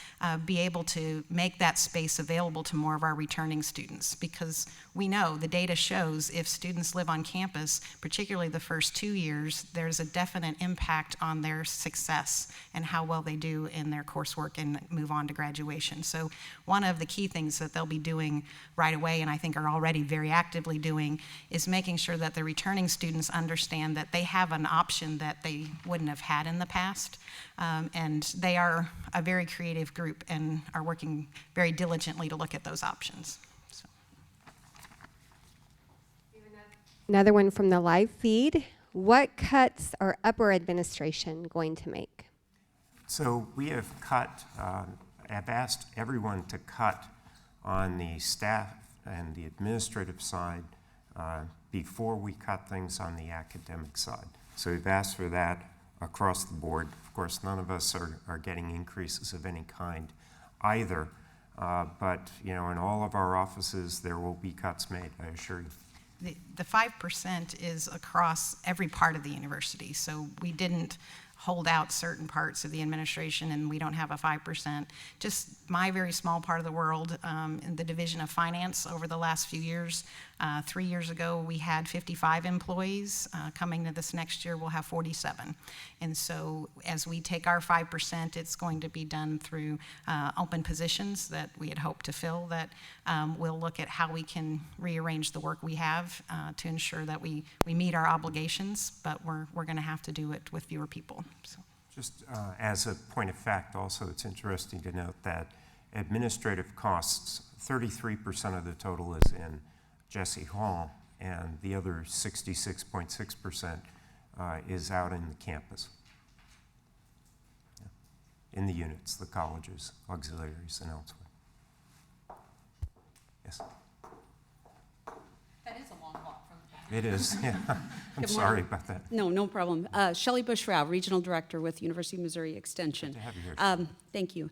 be able to make that space available to more of our returning students, because we know the data shows if students live on campus, particularly the first 2 years, there's a definite impact on their success and how well they do in their coursework and move on to graduation. So one of the key things that they'll be doing right away, and I think are already very actively doing, is making sure that the returning students understand that they have an option that they wouldn't have had in the past. And they are a very creative group and are working very diligently to look at those options. So. Another one from the live feed. What cuts are upper administration going to make? So we have have asked everyone to cut on the staff and the administrative side before we cut things on the academic side. So we've asked for that across the board. Of course, none of us are getting increases of any kind either. But, in all of our offices, there will be cuts made, I assure you. The 5% is across every part of the university. So we didn't hold out certain parts of the administration and we don't have a 5%. Just my very small part of the world, in the Division of Finance over the last few years. 3 years ago, we had 55 employees. Coming to this next year, we'll have 47. And so as we take our 5%, it's going to be done through open positions that we had hoped to fill, that we'll look at how we can rearrange the work we have to ensure that we meet our obligations, but we're going to have to do it with fewer people. So. Just as a point of fact also, it's interesting to note that administrative costs, 33% of the total is in Jesse Hall, and the other 66.6% is out in the campus, in the units, the colleges, auxiliaries, and elsewhere. Yes? That is a long walk from the back. It is, yeah. I'm Good sorry morning. about that. No problem. Shelley Bushrow, Regional Director with University of Missouri Extension. Good to have you here, Shelley. Thank you.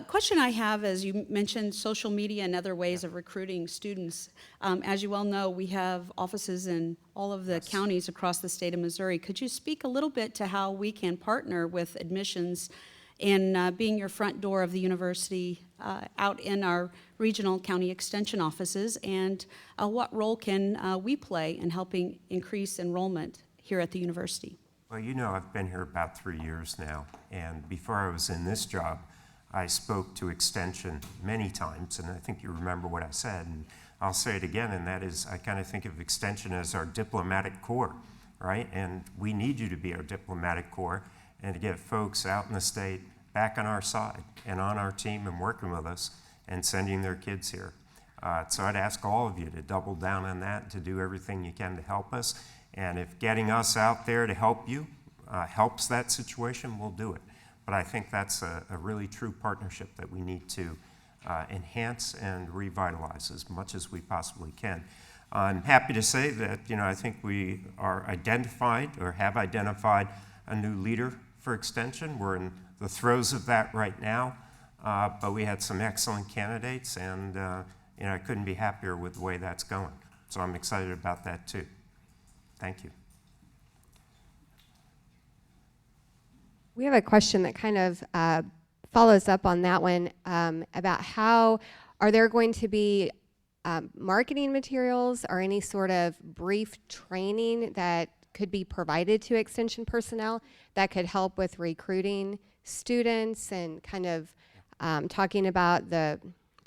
Question I have, as you mentioned, social media and other ways of recruiting students. As you well know, we have offices in all of the counties across the state of Missouri. Could you speak a little bit to how we can partner with admissions in being your front door of the university out in our regional county extension offices, and what role can we play in helping increase enrollment here at the university? Well, I've been here about 3 years now, and before I was in this job, I spoke to Extension many times, and I think you remember what I said, and I'll say it again, and that is I kind of think of Extension as our diplomatic corps, right? And we need you to be our diplomatic corps and to get folks out in the state back on our side and on our team and working with us and sending their kids here. So I'd ask all of you to double down on that, to do everything you can to help us. And if getting us out there to help you helps that situation, we'll do it. But I think that's a really true partnership that we need to enhance and revitalize as much as we possibly can. I'm happy to say that, I think we are identified or have identified a new leader for Extension. We're in the throes of that right now, but we had some excellent candidates, and I couldn't be happier with the way that's going. So I'm excited about that too. Thank you. We have a question that kind of follows up on that one about how are there going to be marketing materials or any sort of brief training that could be provided to extension personnel that could help with recruiting students and kind of talking about to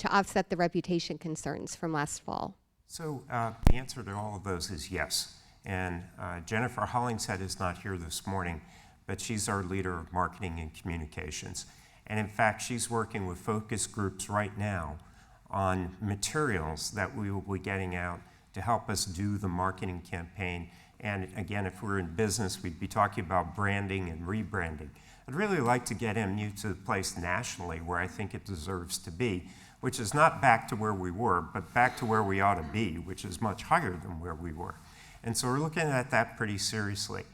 offset the reputation concerns from last fall? So the answer to all of those is yes. And Jennifer Hollingshead is not here this morning, but she's our leader of marketing and communications. And in fact, she's working with focus groups right now on materials that we will be getting out to help us do the marketing campaign. And again, if we're in business, we'd be talking about branding and rebranding. I'd really like to get MU to the place nationally where I think it deserves to be, which is not back to where we were, but back to where we ought to be, which is much higher than where we were. And so we're looking at that pretty seriously.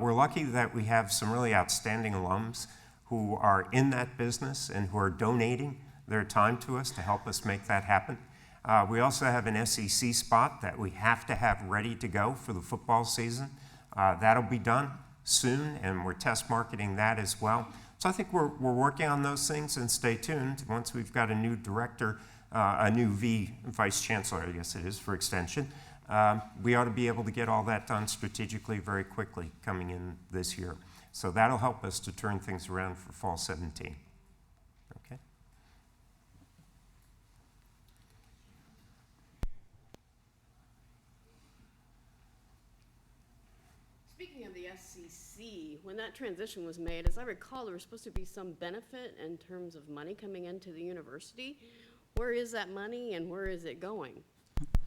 We're lucky that we have some really outstanding alums who are in that business and who are donating their time to us to help us make that happen. We also have an SEC spot that we have to have ready to go for the football season. That'll be done soon, and we're test marketing that as well. So I think we're working on those things, and stay tuned. Once we've got a new director, a new vice chancellor, I guess it is, for extension, we ought to be able to get all that done strategically very quickly coming in this year. So that'll help us to turn things around for fall 17. Okay? Speaking of the SEC, when that transition was made, as I recall, there was supposed to be some benefit in terms of money coming into the university. Where is that money and where is it going?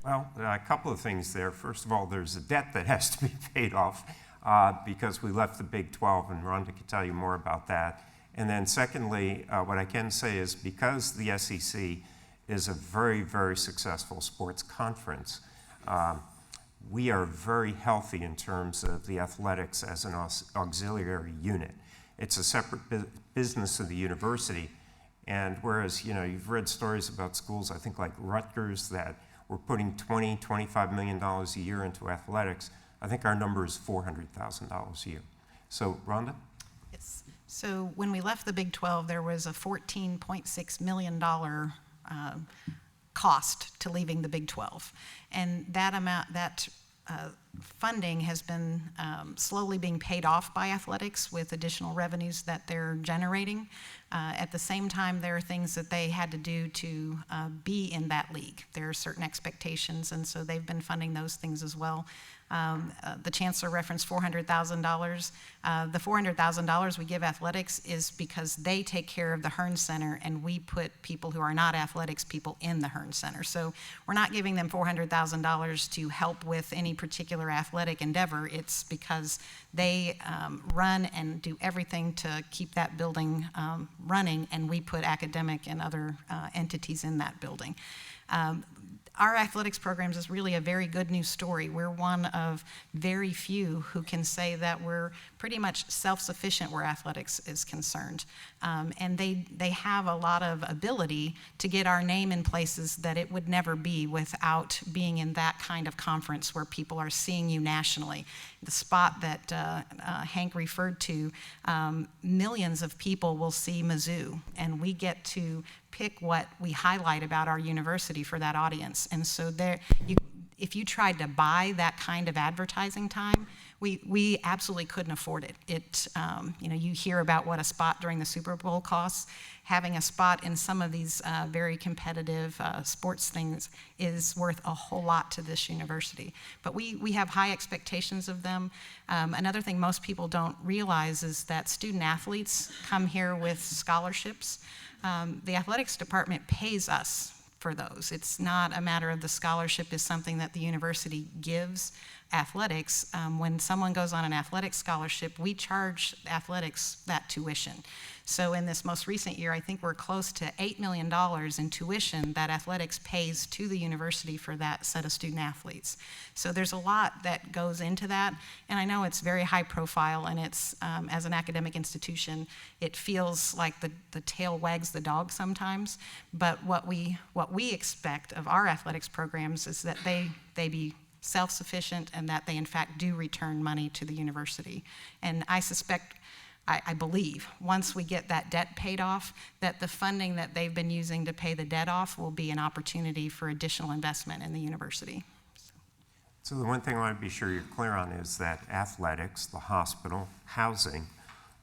Well, a couple of things there. First of all, there's a debt that has to be paid off because we left the Big 12, and Rhonda could tell you more about that. And then secondly, what I can say is because the SEC is a very, very successful sports conference, we are very healthy in terms of the athletics as an auxiliary unit. It's a separate business of the university, and whereas, you've read stories about schools, I think like Rutgers, that we're putting $20, $25 million a year into athletics, I think our number is $400,000 a year. So, Rhonda? Yes. So when we left the Big 12, there was a $14.6 million cost to leaving the Big 12. And that funding has been slowly being paid off by athletics with additional revenues that they're generating. At the same time, there are things that they had to do to be in that league. There are certain expectations, and so they've been funding those things as well. The chancellor referenced $400,000. The $400,000 we give athletics is because they take care of the Hearn Center, and we put people who are not athletics people in the Hearn Center. So we're not giving them $400,000 to help with any particular athletic endeavor. It's because they run and do everything to keep that building running, and we put academic and other entities in that building. Our athletics programs is really a very good news story. We're one of very few who can say that we're pretty much self-sufficient where athletics is concerned. And they have a lot of ability to get our name in places that it would never be without being in that kind of conference where people are seeing you nationally. The spot that Hank referred to, millions of people will see Mizzou, and we get to pick what we highlight about our university for that audience. And so if you tried to buy that kind of advertising time, we absolutely couldn't afford it. You hear about what a spot during the Super Bowl costs. Having a spot in some of these very competitive sports things is worth a whole lot to this university. But we have high expectations of them. Another thing most people don't realize is that student athletes come here with scholarships. The athletics department pays us for those. It's not a matter of the scholarship is something that the university gives athletics. When someone goes on an athletic scholarship, we charge athletics that tuition. So in this most recent year, I think we're close to $8 million in tuition that athletics pays to the university for that set of student athletes. So there's a lot that goes into that, and I know it's very high profile, and it's, as an academic institution, it feels like the tail wags the dog sometimes, but what we expect of our athletics programs is that they be self-sufficient and that they in fact do return money to the university. And I believe once we get that debt paid off, that the funding that they've been using to pay the debt off will be an opportunity for additional investment in the university. So the one thing I want to be sure you're clear on is that athletics, the hospital, housing,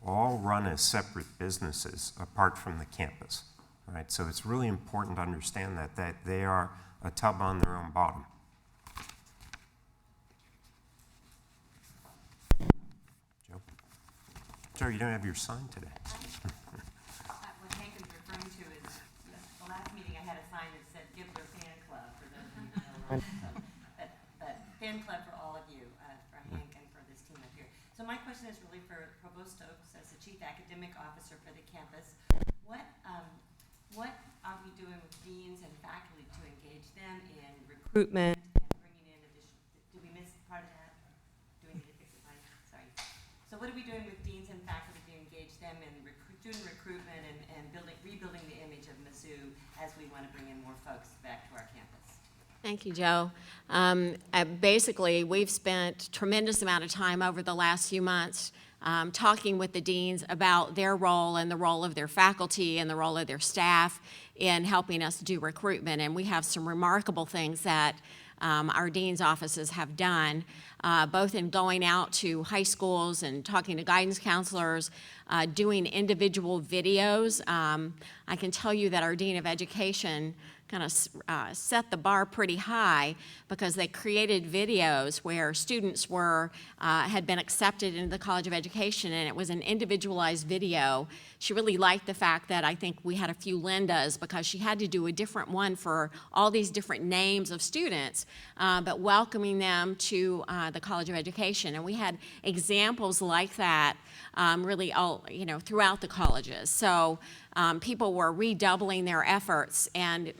all run as separate businesses apart from the campus, right? So it's really important to understand that they are a tub on their own bottom. Joe? Joe, you don't have your sign today. What Hank is referring to is, the last meeting I had a sign that said Gibbler Fan Club, for those of you who know. But fan club for all of you, for Hank and for this team up here. So my question is really for Provost Stokes as the Chief Academic Officer for the campus. What are we doing with deans and faculty to engage them in recruitment and bringing in additional, did we miss part of that? Do we need to fix it, Mike? Sorry. So what are we doing with deans and faculty to engage them in student recruitment and rebuilding the image of Mizzou as we want to bring in more folks back to our campus? Thank you, Joe. Basically, we've spent a tremendous amount of time over the last few months talking with the deans about their role and the role of their faculty and the role of their staff in helping us do recruitment. And we have some remarkable things that our dean's offices have done, both in going out to high schools and talking to guidance counselors, doing individual videos. I can tell you that our Dean of Education kind of set the bar pretty high because they created videos where students had been accepted into the College of Education, and it was an individualized video. She really liked the fact that I think we had a few Lindas because she had to do a different one for all these different names of students, but welcoming them to the College of Education. And we had examples like that really all, throughout the colleges. So people were redoubling their efforts and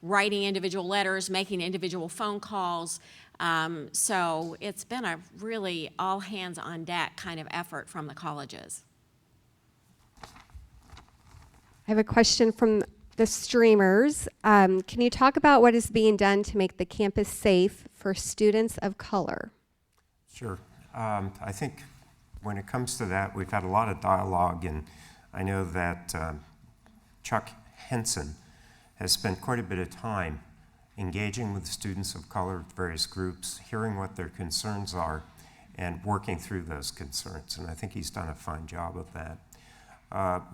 writing individual letters, making individual phone calls. So it's been a really all hands on deck kind of effort from the colleges. I have a question from the streamers. Can you talk about what is being done to make the campus safe for students of color? Sure. I think when it comes to that, we've had a lot of dialogue, and I know that Chuck Henson has spent quite a bit of time engaging with students of color, various groups, hearing what their concerns are, and working through those concerns. And I think he's done a fine job of that.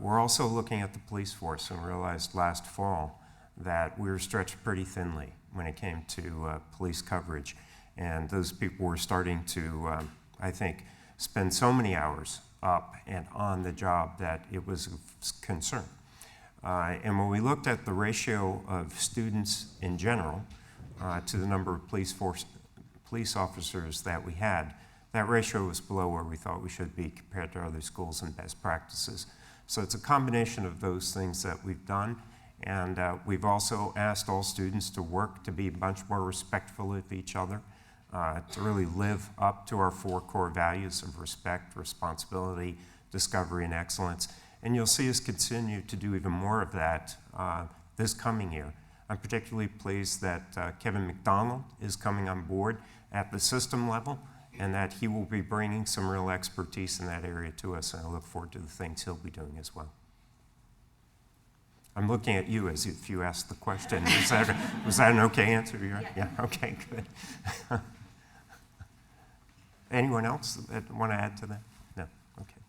We're also looking at the police force and realized last fall that we were stretched pretty thinly when it came to police coverage. And those people were starting to, I think, spend so many hours up and on the job that it was a concern. And when we looked at the ratio of students in general to the number of police officers that we had, that ratio was below where we thought we should be compared to other schools and best practices. So it's a combination of those things that we've done. And we've also asked all students to work to be much more respectful of each other, to really live up to our 4 core values of respect, responsibility, discovery, and excellence. And you'll see us continue to do even more of that this coming year. I'm particularly pleased that Kevin McDonald is coming on board at the system level, and that he will be bringing some real expertise in that area to us, and I look forward to the things he'll be doing as well. I'm looking at you as if you asked the question. Was that an okay answer? Yeah, okay, good. Anyone else that want to add to that? No, okay.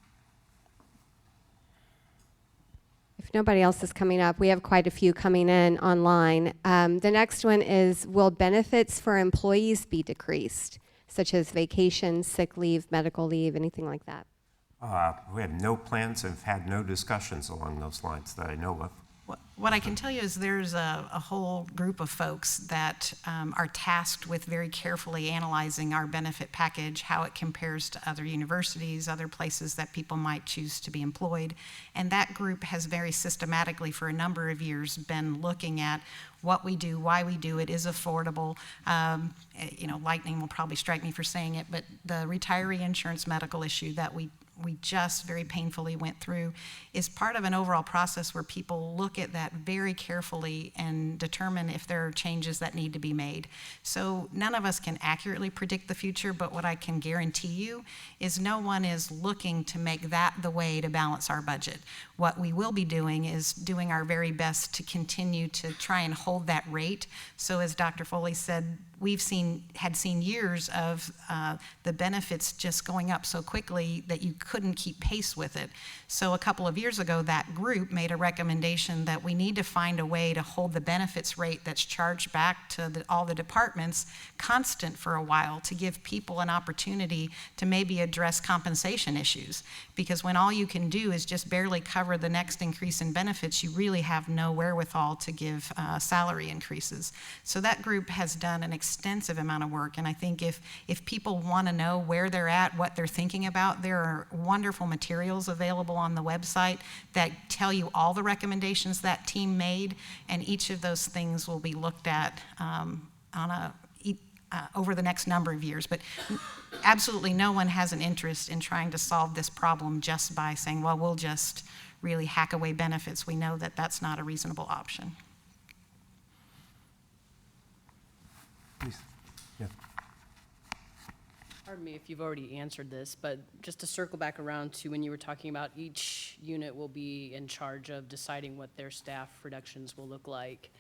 If nobody else is coming up, we have quite a few coming in online. The next one is, will benefits for employees be decreased, such as vacation, sick leave, medical leave, anything like that? We have no plans and have had no discussions along those lines that I know of. What I can tell you is there's a whole group of folks that are tasked with very carefully analyzing our benefit package, how it compares to other universities, other places that people might choose to be employed. And that group has very systematically for a number of years been looking at what we do, why we do it, is affordable. Lightning will probably strike me for saying it, but the retiree insurance medical issue that we just very painfully went through is part of an overall process where people look at that very carefully and determine if there are changes that need to be made. So none of us can accurately predict the future, but what I can guarantee you is no one is looking to make that the way to balance our budget. What we will be doing is doing our very best to continue to try and hold that rate. So as Dr. Foley said, had seen years of the benefits just going up so quickly that you couldn't keep pace with it. So a couple of years ago, that group made a recommendation that we need to find a way to hold the benefits rate that's charged back to all the departments constant for a while, to give people an opportunity to maybe address compensation issues. Because when all you can do is just barely cover the next increase in benefits, you really have no wherewithal to give salary increases. So that group has done an extensive amount of work, and I think if people want to know where they're at, what they're thinking about, there are wonderful materials available on the website that tell you all the recommendations that team made, and each of those things will be looked at over the next number of years. But absolutely no one has an interest in trying to solve this problem just by saying, well, we'll just really hack away benefits. We know that that's not a reasonable option. Please. Yeah. Pardon me if you've already answered this, but just to circle back around to when you were talking about each unit will be in charge of deciding what their staff reductions will look like.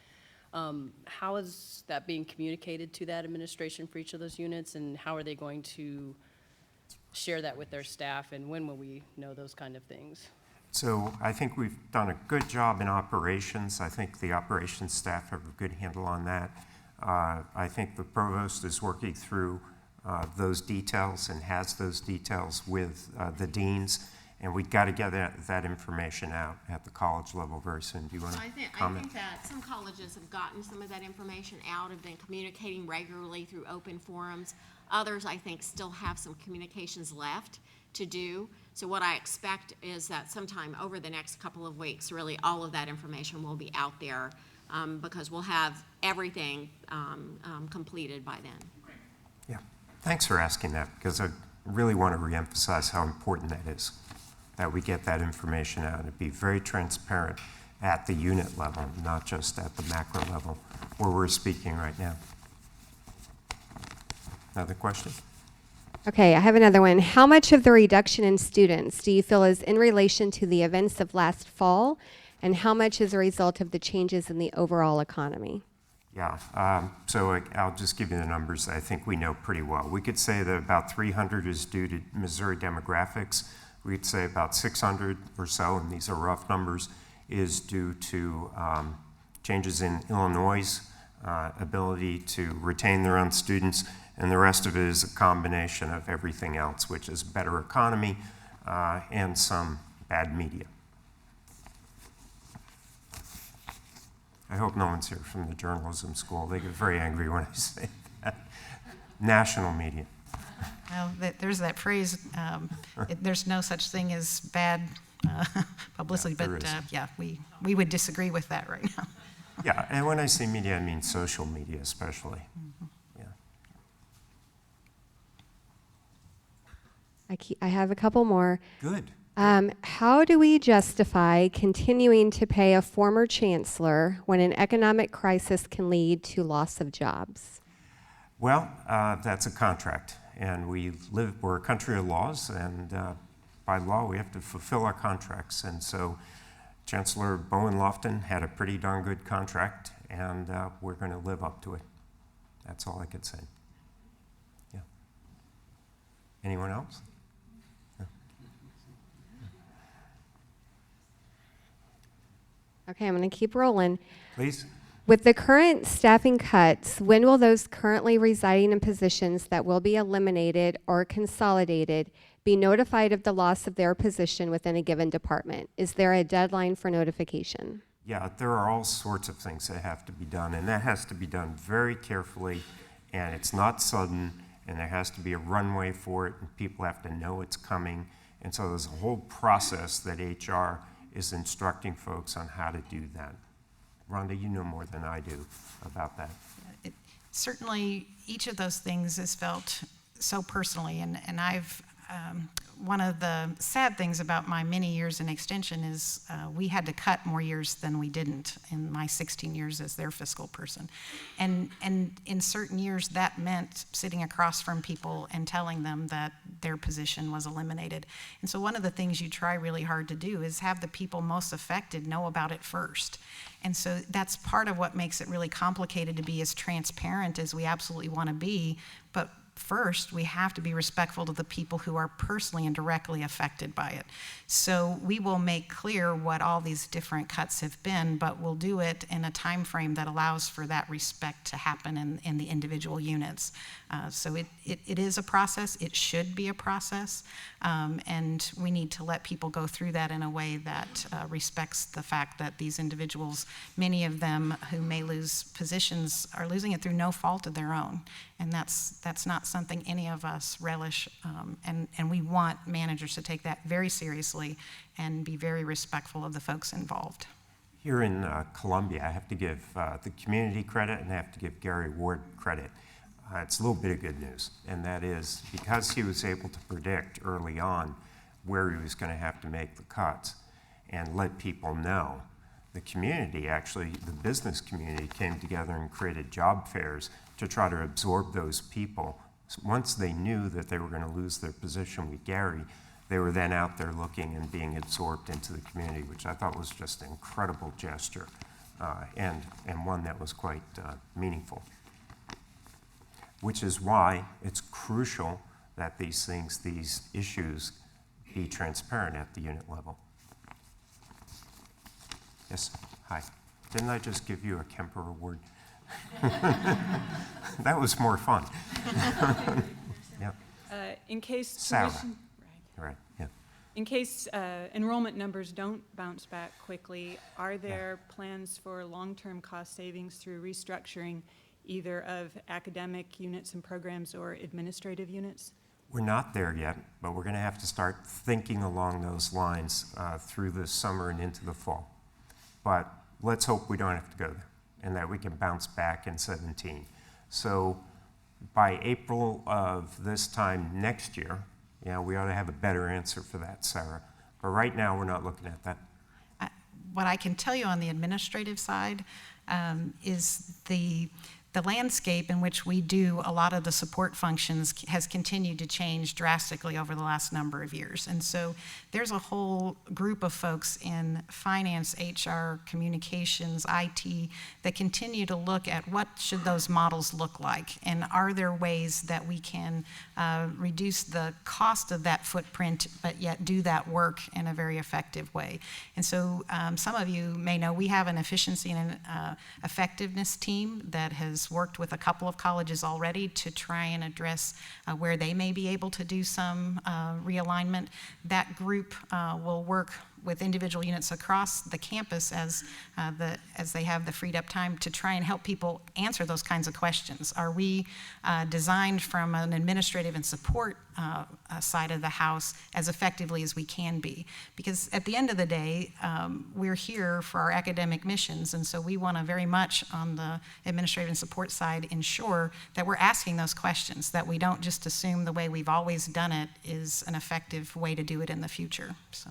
How is that being communicated to that administration for each of those units, and how are they going to share that with their staff, and when will we know those kind of things? So I think we've done a good job in operations. I think the operations staff have a good handle on that. I think the provost is working through those details and has those details with the deans, and we've got to get that information out at the college level very soon. Do you want to comment? I think that some colleges have gotten some of that information out, have been communicating regularly through open forums. Others, I think, still have some communications left to do. So what I expect is that sometime over the next couple of weeks, really all of that information will be out there, because we'll have everything completed by then. Yeah, thanks for asking that, because I really want to reemphasize how important that is, that we get that information out and be very transparent at the unit level, not just at the macro level where we're speaking right now. Another question? Okay, I have another one. How much of the reduction in students do you feel is in relation to the events of last fall, and how much is a result of the changes in the overall economy? Yeah, so I'll just give you the numbers I think we know pretty well. We could say that about 300 is due to Missouri demographics. We'd say about 600 or so, and these are rough numbers, is due to changes in Illinois' ability to retain their own students, and the rest of it is a combination of everything else, which is better economy and some bad media. I hope no one's here from the journalism school. They get very angry when I say that. National media. Well, there's that phrase, there's no such thing as bad publicity, Yeah, but there is. yeah, we would disagree with that right now. Yeah, and when I say media, I mean social media especially. Yeah. I have a couple more. Good. How do we justify continuing to pay a former chancellor when an economic crisis can lead to loss of jobs? Well, that's a contract, and we're a country of laws, and by law we have to fulfill our contracts. And so Chancellor Bowen Lofton had a pretty darn good contract, and we're going to live up to it. That's all I could say. Yeah. Anyone else? Okay, I'm going to keep rolling. Please. With the current staffing cuts, when will those currently residing in positions that will be eliminated or consolidated be notified of the loss of their position within a given department? Is there a deadline for notification? Yeah, there are all sorts of things that have to be done, and that has to be done very carefully, and it's not sudden, and there has to be a runway for it, and people have to know it's coming. And so there's a whole process that HR is instructing folks on how to do that. Rhonda, you know more than I do about that. Certainly, each of those things is felt so personally, and I've one of the sad things about my many years in Extension is we had to cut more years than we didn't in my 16 years as their fiscal person. And in certain years, that meant sitting across from people and telling them that their position was eliminated. And so one of the things you try really hard to do is have the people most affected know about it first. And so that's part of what makes it really complicated to be as transparent as we absolutely want to be. But first, we have to be respectful to the people who are personally and directly affected by it. So we will make clear what all these different cuts have been, but we'll do it in a time frame that allows for that respect to happen in the individual units. So it is a process. It should be a process. And we need to let people go through that in a way that respects the fact that these individuals, many of them who may lose positions, are losing it through no fault of their own. And that's not something any of us relish. And we want managers to take that very seriously and be very respectful of the folks involved. Here in Columbia, I have to give the community credit and I have to give Gary Ward credit. It's a little bit of good news, and that is because he was able to predict early on where he was going to have to make the cuts and let people know. The community, actually, the business community came together and created job fairs to try to absorb those people. Once they knew that they were going to lose their position with Gary, they were then out there looking and being absorbed into the community, which I thought was just an incredible gesture and one that was quite meaningful. Which is why it's crucial that these issues be transparent at the unit level. Yes, hi. Didn't I just give you a Kemper Award? That was more fun. Yeah. In case Sarah. tuition, Right, yeah. in case enrollment numbers don't bounce back quickly, are there plans for long-term cost savings through restructuring either of academic units and programs or administrative units? We're not there yet, but we're going to have to start thinking along those lines through the summer and into the fall. But let's hope we don't have to go there and that we can bounce back in 17. So by April of this time next year, we ought to have a better answer for that, Sarah. But right now, we're not looking at that. What I can tell you on the administrative side is the landscape in which we do a lot of the support functions has continued to change drastically over the last number of years. And so there's a whole group of folks in finance, HR, communications, IT that continue to look at what should those models look like, and are there ways that we can reduce the cost of that footprint but yet do that work in a very effective way. And so some of you may know we have an efficiency and effectiveness team that has worked with a couple of colleges already to try and address where they may be able to do some realignment. That group will work with individual units across the campus as they have the freed up time to try and help people answer those kinds of questions. Are we designed from an administrative and support side of the house as effectively as we can be? Because at the end of the day, we're here for our academic missions, and so we want to very much on the administrative and support side ensure that we're asking those questions, that we don't just assume the way we've always done it is an effective way to do it in the future. So.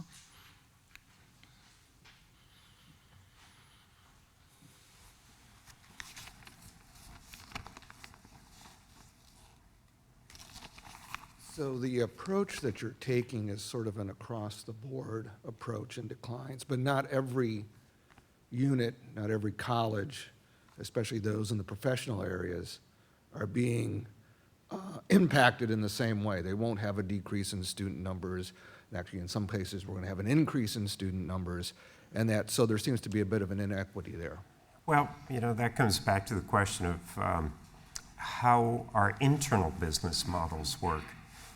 So the approach that you're taking is sort of an across-the-board approach in declines, but not every unit, not every college, especially those in the professional areas, are being impacted in the same way. They won't have a decrease in student numbers. Actually, in some cases, we're going to have an increase in student numbers, and so there seems to be a bit of an inequity there. Well, that comes back to the question of how our internal business models work.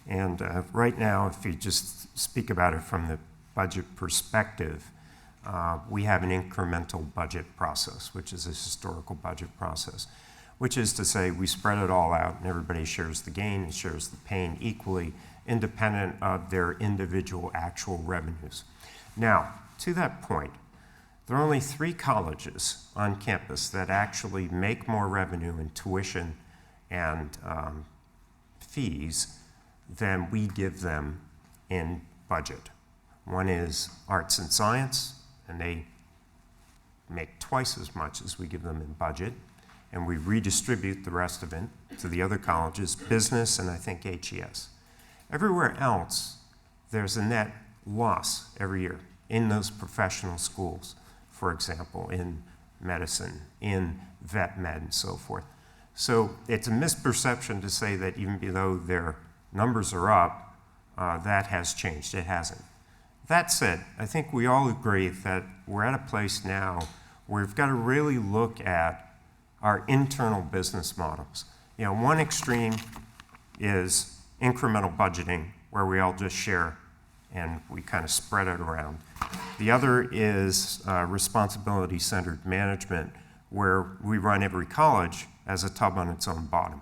And right now, if you just speak about it from the budget perspective, we have an incremental budget process, which is a historical budget process, which is to say we spread it all out and everybody shares the gain and shares the pain equally, independent of their individual actual revenues. Now, to that point, there are only 3 colleges on campus that actually make more revenue in tuition and fees than we give them in budget. One is arts and science, and they make twice as much as we give them in budget, and we redistribute the rest of it to the other colleges, business, and I think HES. Everywhere else, there's a net loss every year in those professional schools, for example, in medicine, in vet med, and so forth. So it's a misperception to say that even though their numbers are up, that has changed. It hasn't. That said, I think we all agree that we're at a place now where we've got to really look at our internal business models. You know, one extreme is incremental budgeting, where we all just share and we kind of spread it around. The other is responsibility-centered management, where we run every college as a tub on its own bottom.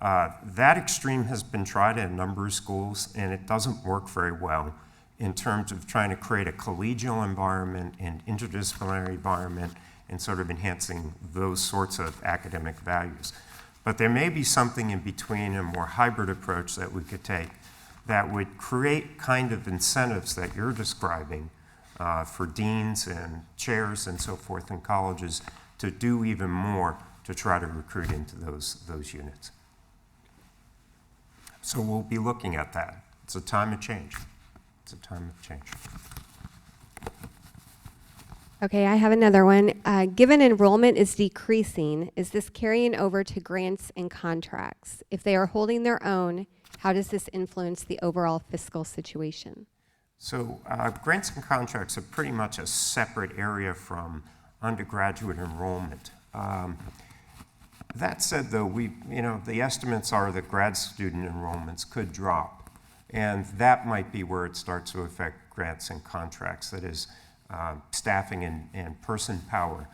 That extreme has been tried at a number of schools, and it doesn't work very well in terms of trying to create a collegial environment and interdisciplinary environment and sort of enhancing those sorts of academic values. But there may be something in between, a more hybrid approach that we could take that would create kind of incentives that you're describing for deans and chairs and so forth in colleges to do even more to try to recruit into those units. So we'll be looking at that. It's a time of change. It's a time of change. Okay, I have another one. Given enrollment is decreasing, is this carrying over to grants and contracts? If they are holding their own, how does this influence the overall fiscal situation? So grants and contracts are pretty much a separate area from undergraduate enrollment. That said, though, the estimates are that grad student enrollments could drop, and that might be where it starts to affect grants and contracts. That is, staffing and person power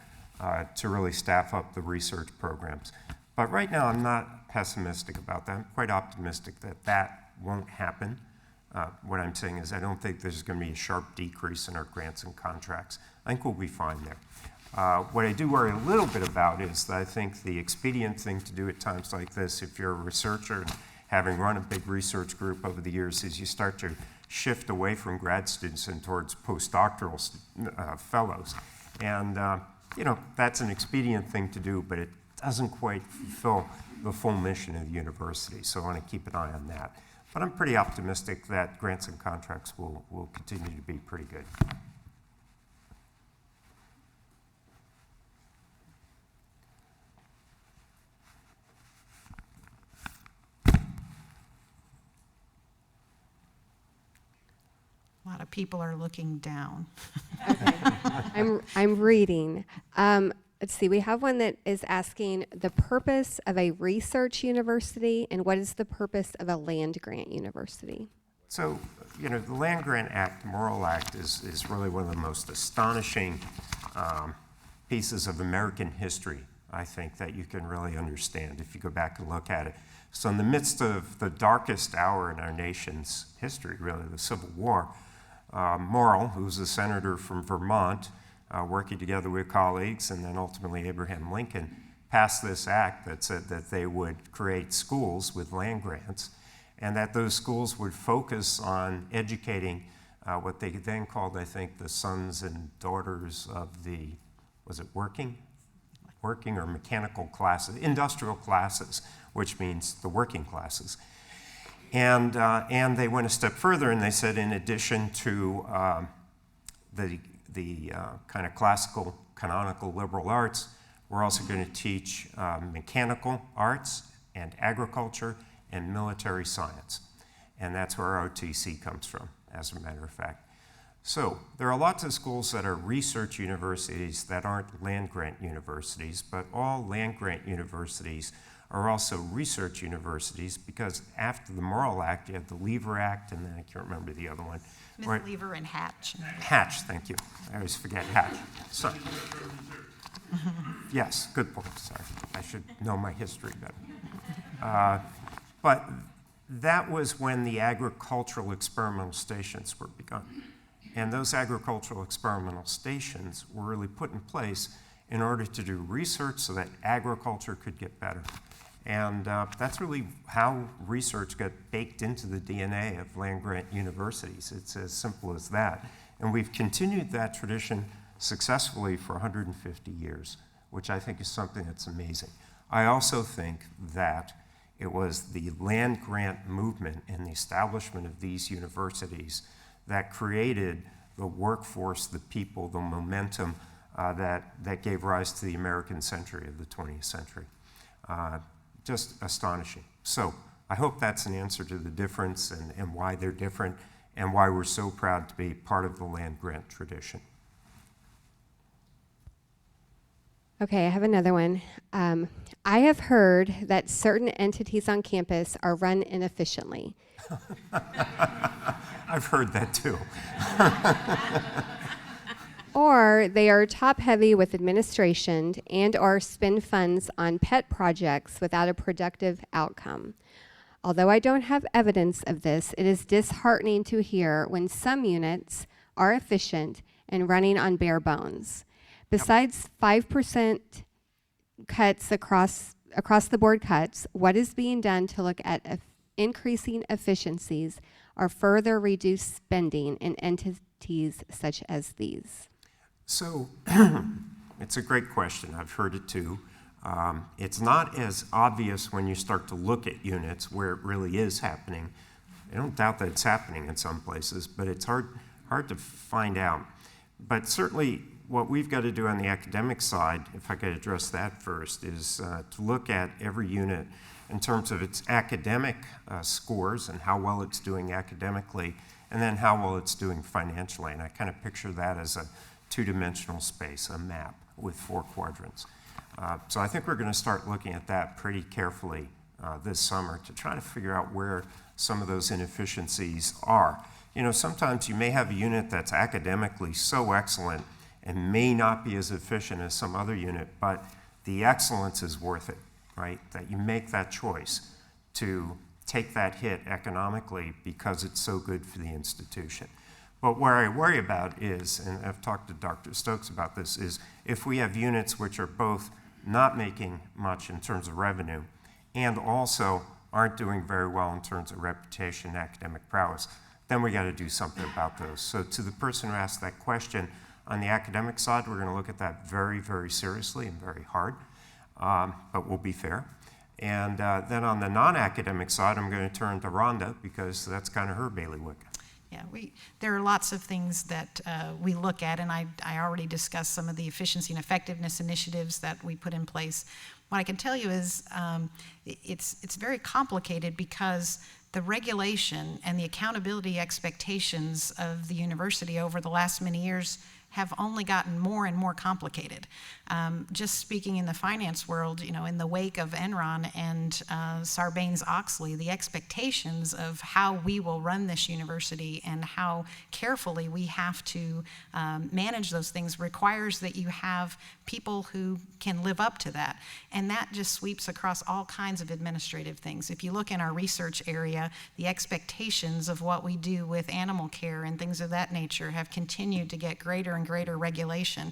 to really staff up the research programs. But right now, I'm not pessimistic about that. I'm quite optimistic that that won't happen. What I'm saying is I don't think there's going to be a sharp decrease in our grants and contracts. I think we'll be fine there. What I do worry a little bit about is that I think the expedient thing to do at times like this, if you're a researcher and having run a big research group over the years, is you start to shift away from grad students and towards postdoctoral fellows. And, that's an expedient thing to do, but it doesn't quite fulfill the full mission of the university. So I want to keep an eye on that. But I'm pretty optimistic that grants and contracts will continue to be pretty good. A lot of people are looking down. Okay, I'm reading. Let's see, we have one that is asking the purpose of a research university and what is the purpose of a land-grant university? So, the Land Grant Act, the Morrill Act, is really one of the most astonishing pieces of American history, I think, that you can really understand if you go back and look at it. So in the midst of the darkest hour in our nation's history, really, the Civil War, Morrill, who was a senator from Vermont, working together with colleagues, and then ultimately Abraham Lincoln, passed this act that said that they would create schools with land grants, and that those schools would focus on educating what they then called, I think, the sons and daughters of the, was it working or mechanical classes, industrial classes, which means the working classes. And they went a step further, and they said, in addition to the kind of classical, canonical liberal arts, we're also going to teach mechanical arts and agriculture and military science. And that's where our OTC comes from, as a matter of fact. So there are lots of schools that are research universities that aren't land-grant universities, but all land-grant universities are also research universities, because after the Morrill Act, you had the Lever Act, and then I can't remember the other one. Smith, Right. Lever, and Hatch. Hatch, thank you. I always forget Hatch. So, yes, good point, sorry. I should know my history better. But that was when the agricultural experimental stations were begun. And those agricultural experimental stations were really put in place in order to do research so that agriculture could get better. And that's really how research got baked into the DNA of land-grant universities. It's as simple as that. And we've continued that tradition successfully for 150 years, which I think is something that's amazing. I also think that it was the land-grant movement and the establishment of these universities that created the workforce, the people, the momentum that gave rise to the American century of the 20th century. Just astonishing. So I hope that's an answer to the difference and why they're different and why we're so proud to be part of the land-grant tradition. Okay, I have another one. I have heard that certain entities on campus are run inefficiently. I've heard that too. Or they are top-heavy with administration and/or spend funds on pet projects without a productive outcome. Although I don't have evidence of this, it is disheartening to hear when some units are efficient and running on bare bones. Besides 5% cuts across the board cuts, what is being done to look at increasing efficiencies or further reduce spending in entities such as these? So it's a great question. I've heard it too. It's not as obvious when you start to look at units where it really is happening. I don't doubt that it's happening in some places, but it's hard to find out. But certainly what we've got to do on the academic side, if I could address that first, is to look at every unit in terms of its academic scores and how well it's doing academically, and then how well it's doing financially. And I kind of picture that as a two-dimensional space, a map with 4 quadrants. So I think we're going to start looking at that pretty carefully this summer to try to figure out where some of those inefficiencies are. You know, sometimes you may have a unit that's academically so excellent and may not be as efficient as some other unit, but the excellence is worth it, right? That you make that choice to take that hit economically because it's so good for the institution. But where I worry about is, and I've talked to Dr. Stokes about this, is if we have units which are both not making much in terms of revenue and also aren't doing very well in terms of reputation and academic prowess, then we got to do something about those. So to the person who asked that question, on the academic side, we're going to look at that very, very seriously and very hard, but we'll be fair. And then on the non-academic side, I'm going to turn to Rhonda because that's kind of her bailiwick. Yeah, there are lots of things that we look at, and I already discussed some of the efficiency and effectiveness initiatives that we put in place. What I can tell you is it's very complicated because the regulation and the accountability expectations of the university over the last many years have only gotten more and more complicated. Just speaking in the finance world, you know, in the wake of Enron and Sarbanes-Oxley, the expectations of how we will run this university and how carefully we have to manage those things requires that you have people who can live up to that. And that just sweeps across all kinds of administrative things. If you look in our research area, the expectations of what we do with animal care and things of that nature have continued to get greater and greater regulation.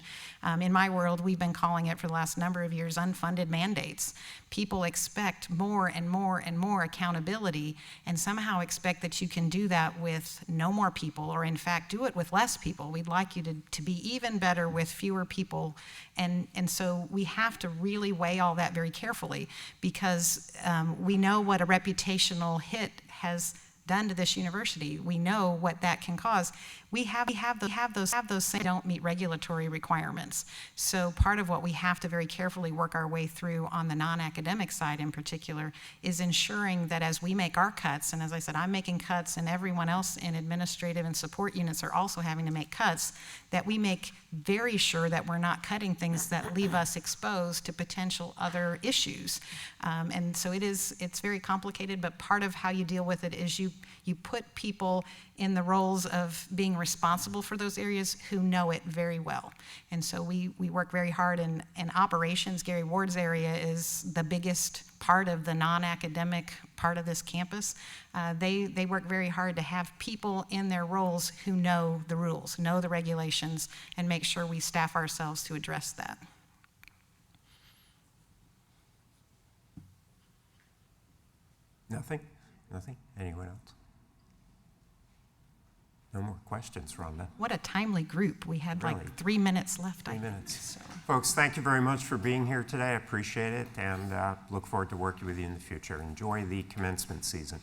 In my world, we've been calling it for the last number of years unfunded mandates. People expect more and more and more accountability and somehow expect that you can do that with no more people, or in fact do it with less people. We'd like you to be even better with fewer people. And so we have to really weigh all that very carefully because we know what a reputational hit has done to this university. We know what that can cause. We have those things that don't meet regulatory requirements. So part of what we have to very carefully work our way through on the non-academic side in particular is ensuring that as we make our cuts, and as I said, I'm making cuts and everyone else in administrative and support units are also having to make cuts, that we make very sure that we're not cutting things that leave us exposed to potential other issues. And so it's very complicated, but part of how you deal with it is you put people in the roles of being responsible for those areas who know it very well. And so we work very hard in operations. Gary Ward's area is the biggest part of the non-academic part of this campus. They work very hard to have people in their roles who know the rules, know the regulations, and make sure we staff ourselves to address that. Nothing? Nothing? Anyone else? No more questions, Rhonda. What a timely group. We had Really? like 3 minutes left, I 3 think. minutes. So. Folks, thank you very much for being here today. I appreciate it, and look forward to working with you in the future. Enjoy the commencement season.